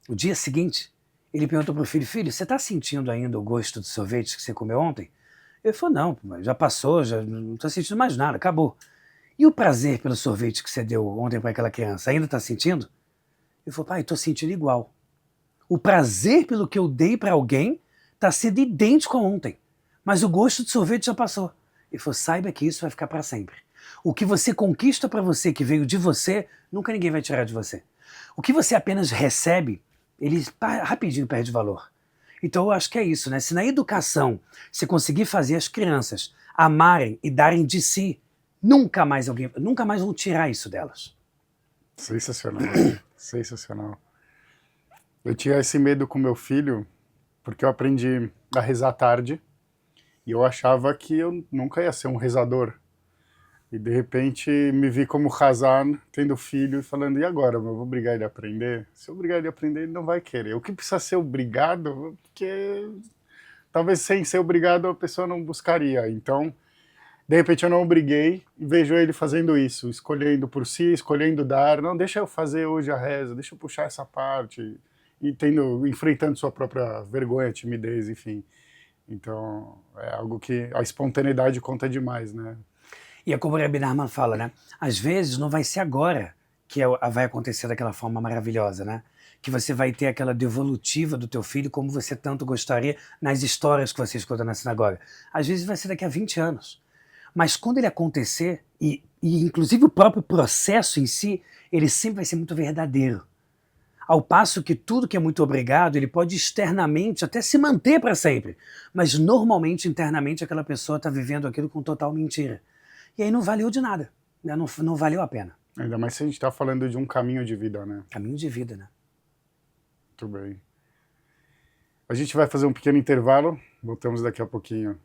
O dia seguinte, ele perguntou pro filho, você tá sentindo ainda o gosto do sorvete que você comeu ontem? Ele falou, não, já passou, já não tô sentindo mais nada, acabou. E o prazer pelo sorvete que você deu ontem para aquela criança, ainda tá sentindo? Ele falou, pai, tô sentindo igual. O prazer pelo que eu dei para alguém tá sendo idêntico a ontem, mas o gosto do sorvete já passou. Ele falou, saiba que isso vai ficar para sempre. O que você conquista para você, que veio de você, nunca ninguém vai tirar de você. O que você apenas recebe, ele rapidinho perde valor. Então eu acho que é isso, né? Se na educação você conseguir fazer as crianças amarem e darem de si, nunca mais vão tirar isso delas. Sensacional, sensacional. Eu tinha esse medo com meu filho, porque eu aprendi a rezar tarde, e eu achava que eu nunca ia ser um rezador. E de repente me vi como Hazan, tendo filho, e falando, e agora? Eu vou obrigar ele a aprender? Se eu obrigar ele a aprender, ele não vai querer. O que precisa ser obrigado, porque talvez sem ser obrigado a pessoa não buscaria. Então, de repente eu não obriguei, e vejo ele fazendo isso, escolhendo por si, escolhendo dar. Não, deixa eu fazer hoje a reza, deixa eu puxar essa parte. E enfrentando sua própria vergonha, timidez, enfim. Então, é algo que a espontaneidade conta demais, né? E é como o Rabbi Nachman fala, né? Às vezes não vai ser agora que vai acontecer daquela forma maravilhosa, né? Que você vai ter aquela devolutiva do teu filho como você tanto gostaria nas histórias que você escuta na sinagoga. Às vezes vai ser daqui a 20 anos. Mas quando ele acontecer, e inclusive o próprio processo em si, ele sempre vai ser muito verdadeiro. Ao passo que tudo que é muito obrigado, ele pode externamente até se manter para sempre. Mas normalmente, internamente, aquela pessoa está vivendo aquilo com total mentira. E aí não valeu de nada, né? Não valeu a pena. Ainda mais se a gente está falando de um caminho de vida, né? Caminho de vida, né? Muito bem. A gente vai fazer um pequeno intervalo, voltamos daqui a pouquinho.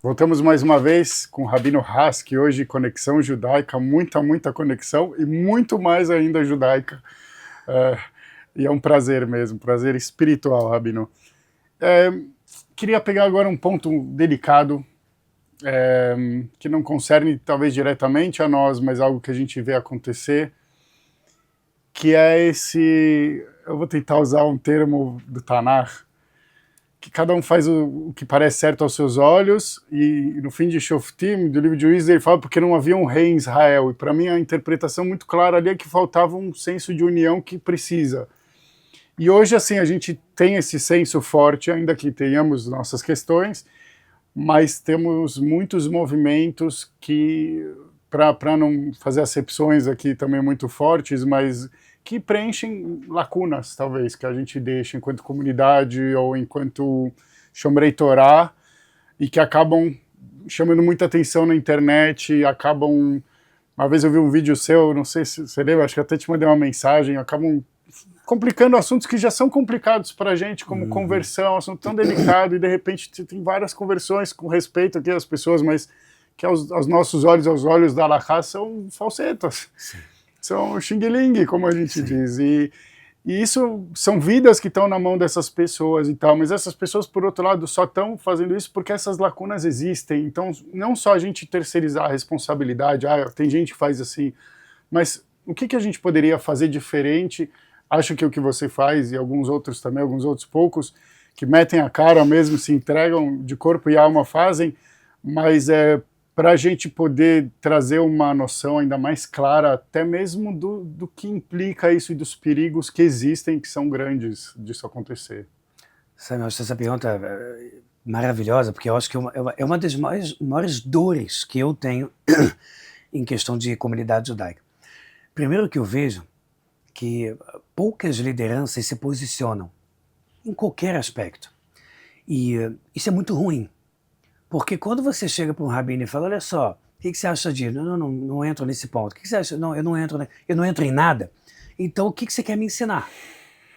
Voltamos mais uma vez com o Rabino Hask, hoje Conexão Judaica, muita conexão e muito mais ainda judaica. E é um prazer mesmo, prazer espiritual, Rabino. Queria pegar agora um ponto delicado, que não concerne talvez diretamente a nós, mas algo que a gente vê acontecer, que é eu vou tentar usar um termo do Tanakh, que cada um faz o que parece certo aos seus olhos, e no fim de Shoftim, do livro de Juízes, ele fala porque não havia um rei em Israel, e para mim a interpretação muito clara ali é que faltava um senso de união que precisa. E hoje, assim, a gente tem esse senso forte, ainda que tenhamos nossas questões, mas temos muitos movimentos que, para não fazer acepções aqui também muito fortes, mas que preenchem lacunas, talvez, que a gente deixa enquanto comunidade ou enquanto Shomrei Torá, e que acabam chamando muita atenção na internet, acabam... Uma vez eu vi um vídeo seu, não sei se você lembra, acho que até te mandei uma mensagem, acabam complicando assuntos que já são complicados para a gente, como conversão, assunto tão delicado, e de repente tem várias conversões com respeito aqui às pessoas, mas que aos nossos olhos, aos olhos da Halakha, são falsetas. Sim. São xing-ling, como a gente diz, e isso são vidas que estão na mão dessas pessoas e tal, mas essas pessoas, por outro lado, só estão fazendo isso porque essas lacunas existem. Então, não só a gente terceirizar a responsabilidade, tem gente que faz assim, mas o que a gente poderia fazer diferente? Acho que o que você faz, e alguns outros também, alguns outros poucos, que metem a cara mesmo, se entregam de corpo e alma, fazem, mas para a gente poder trazer uma noção ainda mais clara, até mesmo do que implica isso e dos perigos que existem, que são grandes disso acontecer. Sabe, eu acho essa pergunta maravilhosa, porque eu acho que é uma das maiores dores que eu tenho em questão de comunidade judaica. Primeiro que eu vejo que poucas lideranças se posicionam em qualquer aspecto. E isso é muito ruim. Porque quando você chega para um rabino e fala, olha só, o que você acha disso? Não entro nesse ponto. O que você acha? Não, eu não entro em nada. Então, o que você quer me ensinar?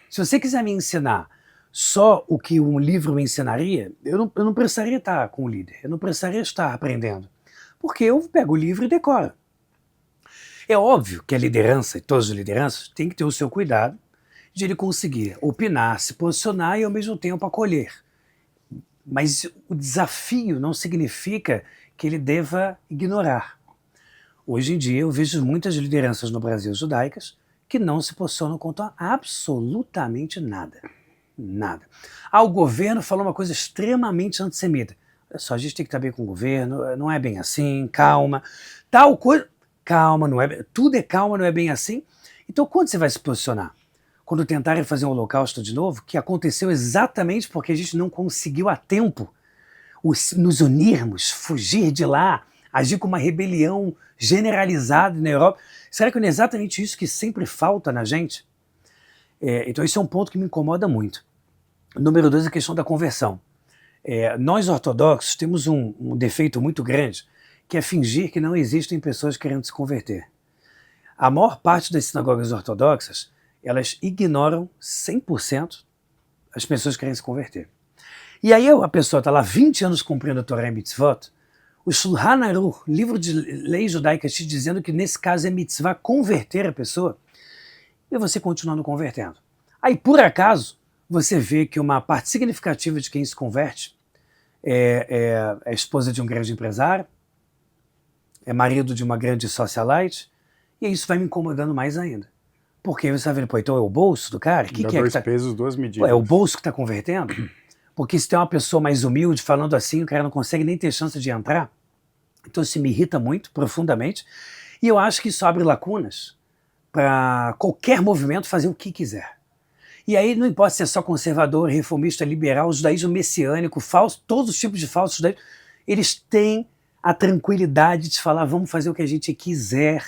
Se você quiser me ensinar só o que um livro me ensinaria, eu não precisaria estar com o líder. Eu não precisaria estar aprendendo. Porque eu pego o livro e decoro. É óbvio que a liderança, e todas as lideranças, tem que ter o seu cuidado de ele conseguir opinar, se posicionar e ao mesmo tempo acolher. Mas o desafio não significa que ele deva ignorar. Hoje em dia eu vejo muitas lideranças no Brasil judaicas que não se posicionam contra absolutamente nada. Nada. O governo falou uma coisa extremamente antissemita. Olha só, a gente tem que estar bem com o governo, não é bem assim, calma. Tal coisa, calma, não é, tudo é calma, não é bem assim. Então quando você vai se posicionar? Quando tentarem fazer um holocausto de novo, que aconteceu exatamente porque a gente não conseguiu a tempo nos unirmos, fugir de lá, agir com uma rebelião generalizada na Europa. Será que não é exatamente isso que sempre falta na gente? Então isso é um ponto que me incomoda muito. Número 2, a questão da conversão. Nós ortodoxos temos um defeito muito grande, que é fingir que não existem pessoas querendo se converter. A maior parte das sinagogas ortodoxas, elas ignoram 100% as pessoas que querem se converter. E aí a pessoa está lá 20 anos cumprindo a Torá e Mitzvot, o Shulchan Aruch, livro de leis judaicas, te dizendo que nesse caso é mitzvah converter a pessoa, e você continuando convertendo. Aí, por acaso, você vê que uma parte significativa de quem se converte é a esposa de um grande empresário, é marido de uma grande socialite, e isso vai me incomodando mais ainda. Porque você está vendo, pô, então é o bolso do cara? Que é dois que tá... pesos, duas medidas. Pô, é o bolso que está convertendo? Porque se tem uma pessoa mais humilde falando assim, o cara não consegue nem ter chance de entrar. Então isso me irrita muito, profundamente. E eu acho que isso abre lacunas para qualquer movimento fazer o que quiser. E aí não importa se é só conservador, reformista, liberal, judaísmo messiânico, falso, todos os tipos de falsos judaísmos, eles têm a tranquilidade de falar, vamos fazer o que a gente quiser,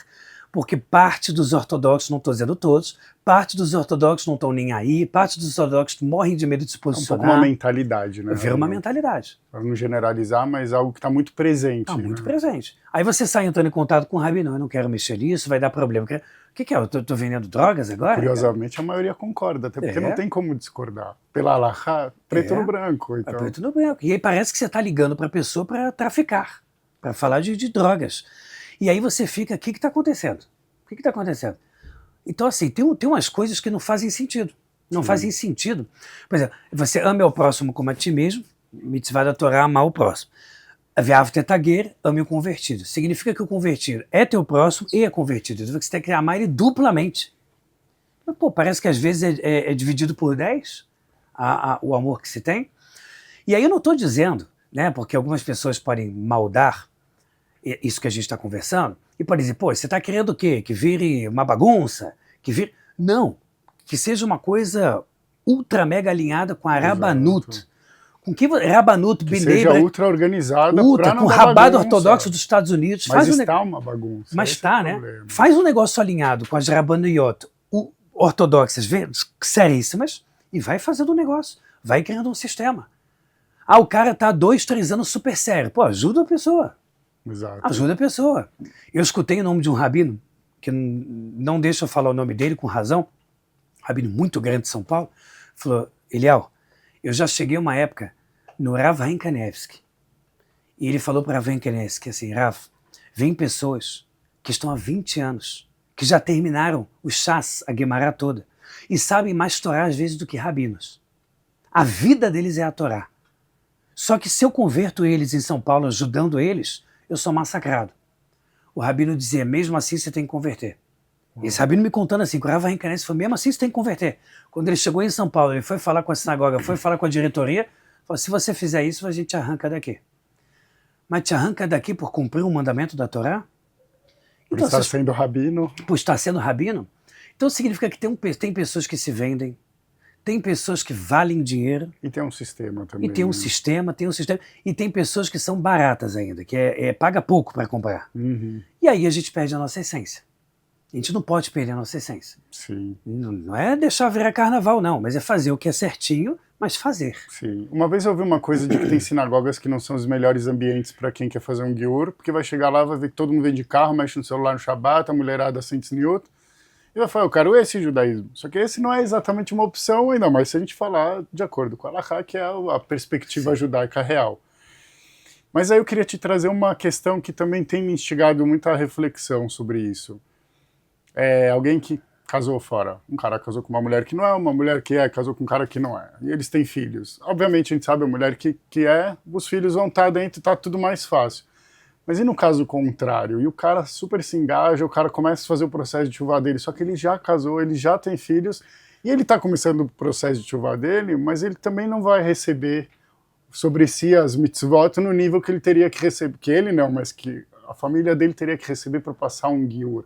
porque parte dos ortodoxos, não estou dizendo todos, parte dos ortodoxos não estão nem aí, parte dos ortodoxos morrem de medo de se posicionar. É um pouco uma mentalidade, né? Vira uma mentalidade. Para não generalizar, mas algo que está muito presente. Está muito presente. Aí você sai entrando em contato com o rabino, eu não quero mexer nisso, vai dar problema. O que é? Eu estou vendendo drogas agora? Curiosamente, a maioria concorda, até porque não tem como discordar. Pela alahá, preto no branco. Então. É preto no branco. E aí parece que você está ligando para a pessoa para traficar, para falar de drogas. E aí você fica, o que está acontecendo? O que está acontecendo? Então, assim, tem umas coisas que não fazem sentido. Não fazem sentido. Por exemplo, você ama o próximo como a ti mesmo, mitzvah da Torá, amar o próximo. Ve'ahavta et hager, ame o convertido. Significa que o convertido é teu próximo e é convertido. Então você tem que amar ele duplamente. Mas, pô, parece que às vezes é dividido por 10 o amor que se tem. E aí eu não estou dizendo, né, porque algumas pessoas podem maldar isso que a gente está conversando, e pode dizer, pô, você está querendo o quê? Que vire uma bagunça? Não, que seja uma coisa ultra mega alinhada com a Rabanut. Com que Rabanut, que seja ultra organizada, com o rabado ortodoxo dos Estados Unidos. Mas está uma bagunça. Mas está, né? Faz um negócio alinhado com as Rabanuyot ortodoxas, seríssimas, e vai fazendo um negócio, vai criando um sistema. O cara está há 2, 3 anos super sério. Pô, ajuda a pessoa. Exato. Ajuda a pessoa. Eu escutei o nome de um rabino, que não deixa eu falar o nome dele com razão, um rabino muito grande de São Paulo, falou, Eliel, eu já cheguei uma época no Rav Haim Kanevsky, e ele falou para Rav Haim Kanevsky assim, Rav, vem pessoas que estão há 20 anos, que já terminaram o Shas, a Guemará toda, e sabem mais Torá às vezes do que rabinos. A vida deles é a Torá. Só que se eu converto eles em São Paulo, ajudando eles, eu sou massacrado. O rabino dizia, mesmo assim você tem que converter. Esse rabino me contando assim, que o Rav Haim Kanevsky falou, mesmo assim você tem que converter. Quando ele chegou em São Paulo, ele foi falar com a sinagoga, foi falar com a diretoria, falou, se você fizer isso, a gente te arranca daqui. Mas te arranca daqui por cumprir o mandamento da Torá? Por estar sendo rabino. Por estar sendo rabino? Então significa que tem pessoas que se vendem, Tem pessoas que valem dinheiro. E tem um sistema também. E tem um sistema, e tem pessoas que são baratas ainda, que paga pouco para comprar. Uhum. E aí a gente perde a nossa essência. A gente não pode perder a nossa essência. Sim. Não é deixar virar carnaval, não, mas é fazer o que é certinho, mas fazer. Sim. Uma vez eu ouvi uma coisa de que tem sinagogas que não são os melhores ambientes para quem quer fazer um giur, porque vai chegar lá, vai ver que todo mundo vem de carro, mexe no celular no Shabbat, a mulherada sente tzniut, e vai falar, eu quero esse judaísmo. Só que esse não é exatamente uma opção, ainda mais se a gente falar de acordo com a Halakha, que é a perspectiva judaica real. Mas aí eu queria te trazer uma questão que também tem me instigado muita reflexão sobre isso. Alguém que casou fora. Um cara casou com uma mulher que não é, uma mulher que casou com um cara que não é. E eles têm filhos. Obviamente a gente sabe a mulher que os filhos vão estar dentro e tá tudo mais fácil. Mas e no caso contrário? E o cara super se engaja, o cara começa a fazer o processo de chuvá dele, só que ele já casou, ele já tem filhos, e ele tá começando o processo de chuvá dele, mas ele também não vai receber sobre si as mitzvot no nível que ele teria que receber. Que ele não, mas que a família dele teria que receber para passar um giur.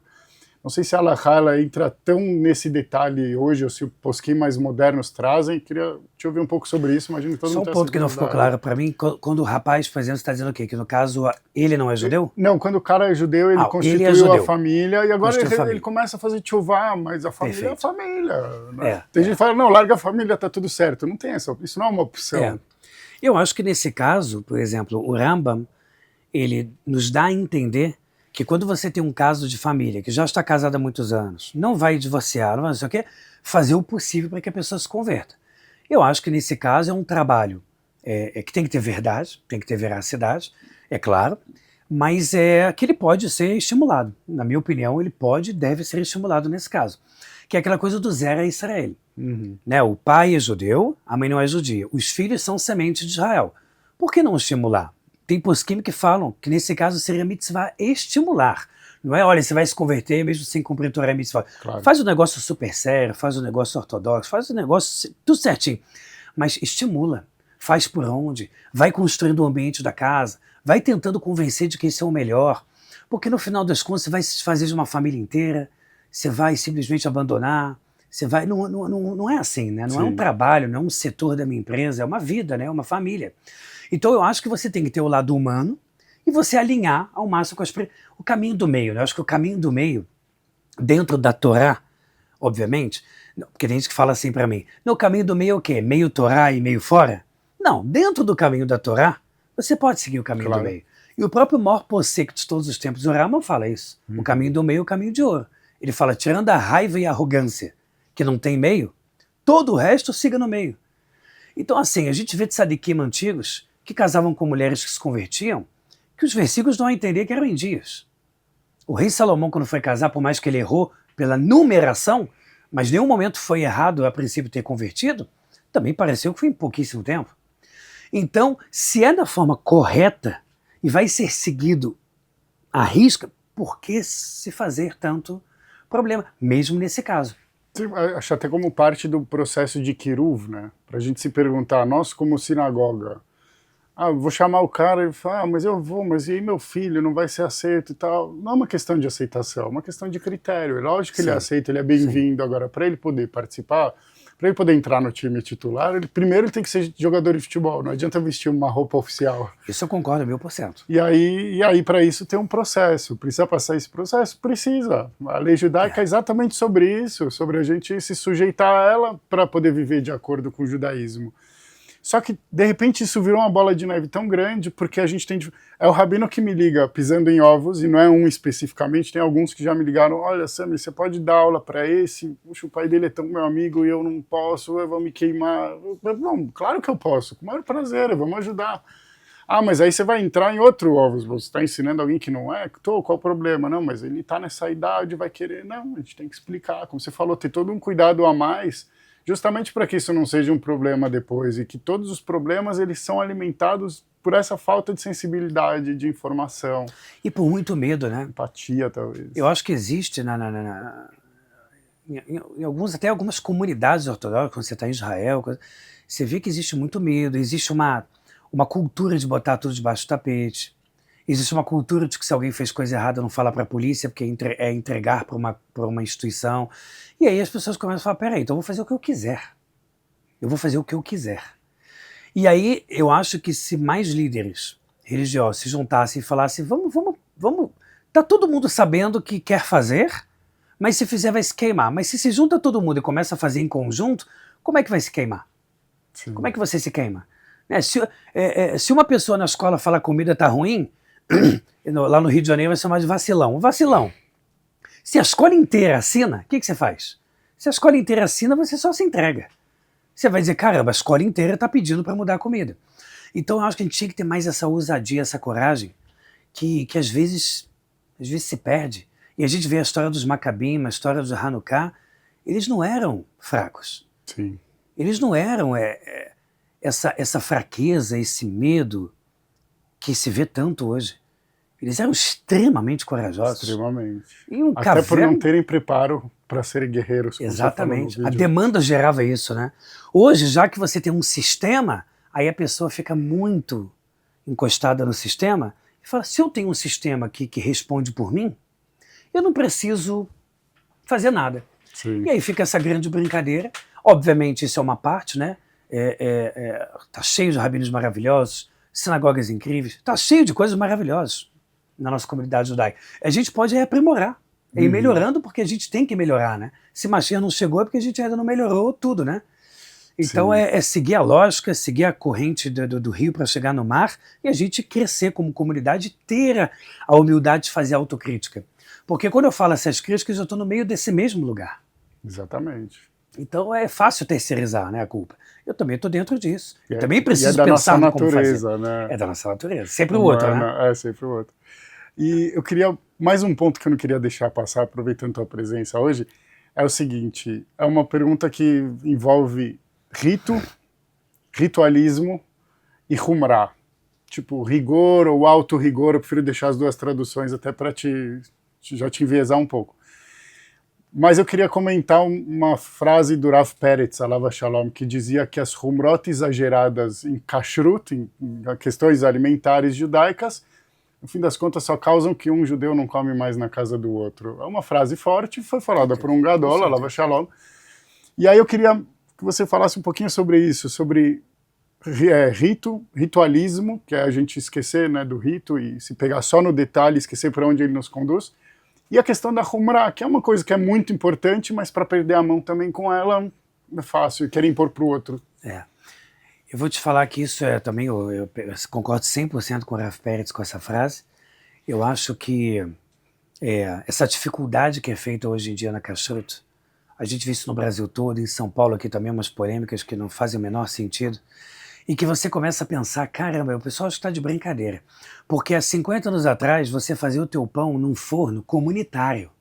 Não sei se a Halakha entra tão nesse detalhe hoje, ou se os posquim mais modernos trazem. Queria te ouvir um pouco sobre isso, imagino que todo mundo Só um ponto que não ficou claro para mim, quando o rapaz, por exemplo, está dizendo o quê? Que no caso ele não é judeu? Não, quando o cara é judeu, ele constituiu a família, e agora ele começa a fazer tchuvá, mas a família é a família. Né? Tem gente que fala, não, larga a família, tá tudo certo. Não tem isso não é uma opção. Eu acho que nesse caso, por exemplo, o Rambam, ele nos dá a entender que quando você tem um caso de família que já está casada há muitos anos, não vai divorciar, não sei o quê, fazer o possível para que a pessoa se converta. Eu acho que nesse caso é um trabalho que tem que ter verdade, tem que ter veracidade, é claro, mas que ele pode ser estimulado. Na minha opinião, ele pode e deve ser estimulado nesse caso. Que é aquela coisa do Zera Israel. Uhum. Né? O pai é judeu, a mãe não é judia. Os filhos são sementes de Israel. Por que não estimular? Tem posquim que falam que nesse caso seria mitzvah estimular. Não é, olha, você vai se converter mesmo sem cumprir Torah mitzvah. Claro. Faz um negócio super sério, faz um negócio ortodoxo, faz um negócio tudo certinho. Mas estimula. Faz por onde? Vai construindo o ambiente da casa. Vai tentando convencer de que esse é o melhor. Porque no final das contas você vai se desfazer de uma família inteira. Você vai simplesmente abandonar. Você vai, não é assim, né? Não Sim. É um trabalho, não é um setor da minha empresa, é uma vida, né? É uma família. Então eu acho que você tem que ter o lado humano e você alinhar ao máximo com o caminho do meio. Né? Eu acho que o caminho do meio, dentro da Torá, obviamente, porque tem gente que fala assim para mim, no caminho do meio é o quê? Meio Torá e meio fora? Não, dentro do caminho da Torá, você pode seguir o caminho do meio. E o próprio maior posseco de todos os tempos, o Rambam fala isso. O caminho do meio é o caminho de ouro. Ele fala, tirando a raiva e a arrogância, que não tem meio, todo o resto siga no meio. Então assim, a gente vê de tzadikim antigos que casavam com mulheres que se convertiam, que os versículos dão a entender que eram indias. O rei Salomão, quando foi casar, por mais que ele errou pela numeração, mas em nenhum momento foi errado a princípio ter convertido, também pareceu que foi em pouquíssimo tempo. Então, se é da forma correta e vai ser seguido à risca, por que se fazer tanto problema, mesmo nesse caso? Acho até como parte do processo de Kiruv, né? Para a gente se perguntar, nós como sinagoga, vou chamar o cara e falar, mas eu vou, mas e aí meu filho não vai ser aceito e tal. Não é uma questão de aceitação, é uma questão de critério. É lógico que ele é aceito, ele é bem-vindo. Agora, para ele poder participar, para ele poder entrar no time titular, primeiro ele tem que ser jogador de futebol, não adianta vestir uma roupa oficial. Isso eu concordo 1000%. E aí para isso tem um processo, precisa passar esse processo? Precisa. A lei judaica é exatamente sobre isso, sobre a gente se sujeitar a ela para poder viver de acordo com o judaísmo. Só que, de repente, isso virou uma bola de neve tão grande, porque a gente tem... É o rabino que me liga pisando em ovos, e não é um especificamente, tem alguns que já me ligaram, olha, Sami, você pode dar aula para esse? Puxa, o pai dele é tão meu amigo e eu não posso, eu vou me queimar. Não, claro que eu posso, com o maior prazer, vamos ajudar. Mas aí você vai entrar em outro ovos, você está ensinando alguém que não é? Qual o problema? Não, mas ele está nessa idade, vai querer... Não, a gente tem que explicar, como você falou, ter todo um cuidado a mais, justamente para que isso não seja um problema depois e que todos os problemas eles são alimentados por essa falta de sensibilidade, de informação. E por muito medo, né? Empatia, talvez. Eu acho que existe em até algumas comunidades ortodoxas, quando você está em Israel, você vê que existe muito medo, existe uma cultura de botar tudo debaixo do tapete, existe uma cultura de que se alguém fez coisa errada não fala para a polícia porque é entregar para uma instituição. E aí as pessoas começam a falar, peraí, então eu vou fazer o que eu quiser. Eu vou fazer o que eu quiser. E aí eu acho que se mais líderes religiosos se juntassem e falassem, vamos, tá todo mundo sabendo o que quer fazer, mas se fizer vai se queimar. Mas se junta todo mundo e começa a fazer em conjunto, como é que vai se queimar? Sim. Como é que você se queima? Se uma pessoa na escola fala que a comida tá ruim, lá no Rio de Janeiro vai chamar de vacilão. Vacilão. Se a escola inteira assina, o que você faz? Se a escola inteira assina, você só se entrega. Você vai dizer, caramba, a escola inteira está pedindo para mudar a comida. Então eu acho que a gente tinha que ter mais essa ousadia, essa coragem, que às vezes se perde. E a gente vê a história dos Macabim, a história dos Hanukkah, eles não eram fracos. Sim. Eles não eram essa fraqueza, esse medo que se vê tanto hoje. Eles eram extremamente corajosos. Extremamente. E um Até por não terem preparo para serem guerreiros. Exatamente. A demanda gerava isso, né? Hoje, já que você tem um sistema, aí a pessoa fica muito encostada no sistema e fala, se eu tenho um sistema aqui que responde por mim, eu não preciso fazer nada. Sim. E aí fica essa grande brincadeira. Obviamente, isso é uma parte, né? Tá cheio de rabinos maravilhosos, sinagogas incríveis, tá cheio de coisas maravilhosas na nossa comunidade judaica. A gente pode aprimorar, ir melhorando, porque a gente tem que melhorar, né? Se Mashiach não chegou é porque a gente ainda não melhorou tudo, né? Então seguir a lógica, seguir a corrente do rio para chegar no mar e a gente crescer como comunidade, ter a humildade de fazer autocrítica. Porque quando eu falo essas críticas, eu estou no meio desse mesmo lugar. Exatamente. Então é fácil terceirizar, né, a culpa. Eu também estou dentro disso. Eu também é preciso da pensar nossa no como natureza, fazer. né? É da nossa natureza. Sempre o outro, né? É, sempre o outro. E eu queria, mais um ponto que eu não queria deixar passar, aproveitando a tua presença hoje, é o seguinte, é uma pergunta que envolve ritualismo e humrá. Tipo, rigor ou auto-rigor, eu prefiro deixar as duas traduções até para já te enviesar um pouco. Mas eu queria comentar uma frase do Rav Peretz, Alav Shalom, que dizia que as humrot exageradas em kashrut, em questões alimentares judaicas, no fim das contas só causam que um judeu não come mais na casa do outro. É uma frase forte, foi falada por um gadol, Alav Shalom. E aí eu queria que você falasse um pouquinho sobre isso, sobre ritualismo, que é a gente esquecer, né, do rito e se pegar só no detalhe, esquecer para onde ele nos conduz. E a questão da humrá, que é uma coisa que é muito importante, mas para perder a mão também com ela é fácil, querer impor para o outro. Eu vou te falar que isso também, eu concordo 100% com o Rav Peretz com essa frase. Eu acho que essa dificuldade que é feita hoje em dia na kashrut, a gente vê isso no Brasil todo, em São Paulo aqui também, umas polêmicas que não fazem o menor sentido, e que você começa a pensar, caramba, o pessoal está de brincadeira. Porque há 50 anos atrás, você fazia o teu pão num forno comunitário.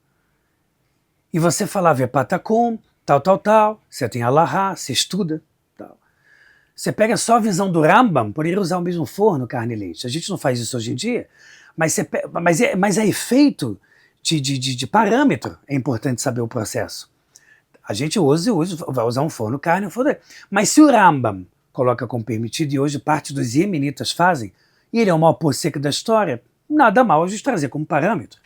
E você falava, patacum, tal, você tem alahá, você estuda, tal. Você pega só a visão do Rambam, poderia usar o mesmo forno, carne e leite. A gente não faz isso hoje em dia, mas é efeito de parâmetro, é importante saber o processo. A gente vai usar um forno carne, um forno... Mas se o Rambam coloca como permitido, e hoje parte dos iemenitas fazem, e ele é o maior pôr seco da história, nada mal a gente trazer como parâmetro.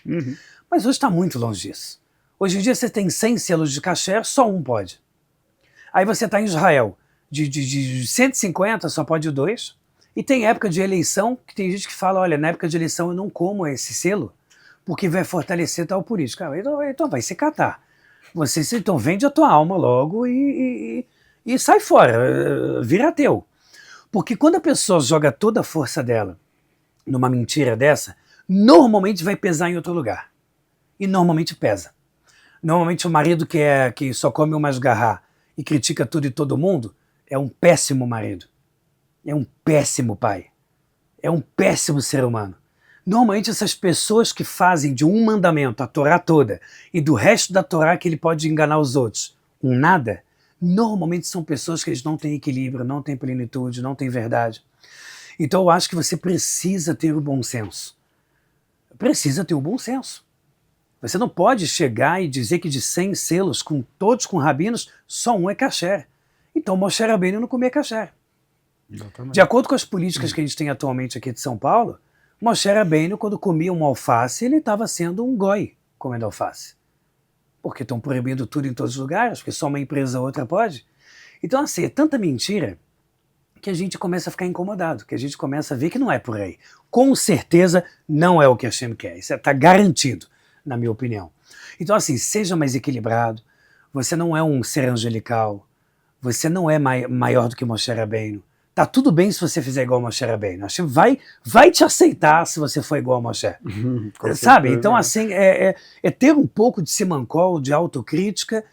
Mas hoje está muito longe disso. Hoje em dia você tem 100 selos de kasher, só um pode. Aí você está em Israel, de 150 só pode 2, e tem época de eleição que tem gente que fala, olha, na época de eleição eu não como esse selo, porque vai fortalecer tal política. Então vai se catar. Você então vende a tua alma logo e sai fora, vira ateu. Porque quando a pessoa joga toda a força dela numa mentira dessa, normalmente vai pesar em outro lugar. E normalmente pesa. Normalmente o marido que só come uma esgarrá e critica tudo e todo mundo é um péssimo marido. É um péssimo pai. É um péssimo ser humano. Normalmente essas pessoas que fazem de um mandamento a Torá toda e do resto da Torá que ele pode enganar os outros, um nada, normalmente são pessoas que eles não têm equilíbrio, não têm plenitude, não têm verdade. Então eu acho que você precisa ter o bom senso. Precisa ter o bom senso. Você não pode chegar e dizer que de 100 selos, todos com rabinos, só um é kasher. Então Moshe Rabbeinu não comia kasher. De acordo com as políticas que a gente tem atualmente aqui de São Paulo, Moshe Rabbeinu, quando comia um alface, ele estava sendo um goi comendo alface. Porque estão proibindo tudo em todos os lugares, porque só uma empresa ou outra pode. Então, assim, é tanta mentira que a gente começa a ficar incomodado, que a gente começa a ver que não é por aí. Com certeza não é o que a Hashem quer, isso está garantido, na minha opinião. Então, assim, seja mais equilibrado, você não é um ser angelical, você não é maior do que Moshe Rabbeinu. Tá tudo bem se você fizer igual a Moshe Rabbeinu. Hashem vai te aceitar se você for igual a Moshe. Sabe? Então, assim, é ter um pouco de simancol, de autocrítica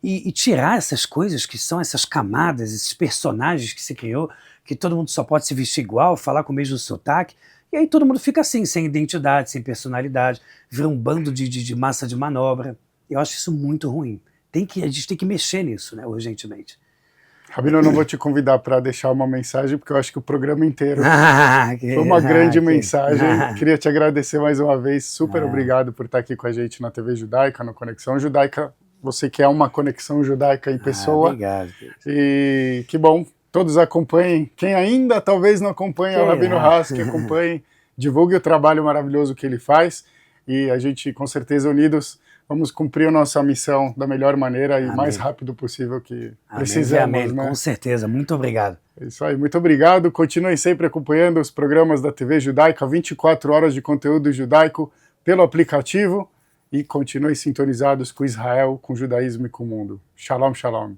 e tirar essas coisas que são essas camadas, esses personagens que se criou, que todo mundo só pode se vestir igual, falar com o mesmo sotaque, e aí todo mundo fica assim, sem identidade, sem personalidade, vira um bando de massa de manobra. Eu acho isso muito ruim. A gente tem que mexer nisso, né, urgentemente. Rabino, eu não vou te convidar para deixar uma mensagem, porque eu acho que o programa inteiro foi uma grande mensagem. Queria te agradecer mais uma vez, super obrigado por estar aqui com a gente na TV Judaica, no Conexão Judaica. Você que é uma conexão judaica em pessoa. Obrigado. E que bom, todos acompanhem. Quem ainda talvez não acompanha o Rabino Haas, que acompanhe, divulgue o trabalho maravilhoso que ele faz. E a gente, com certeza, unidos, vamos cumprir a nossa missão da melhor maneira e mais rápido possível que precisamos. Amém. Né? Com certeza, muito obrigado. É isso aí, muito obrigado. Continuem sempre acompanhando os programas da TV Judaica, 24 horas de conteúdo judaico pelo aplicativo. E continuem sintonizados com Israel, com o judaísmo e com o mundo. Shalom, shalom.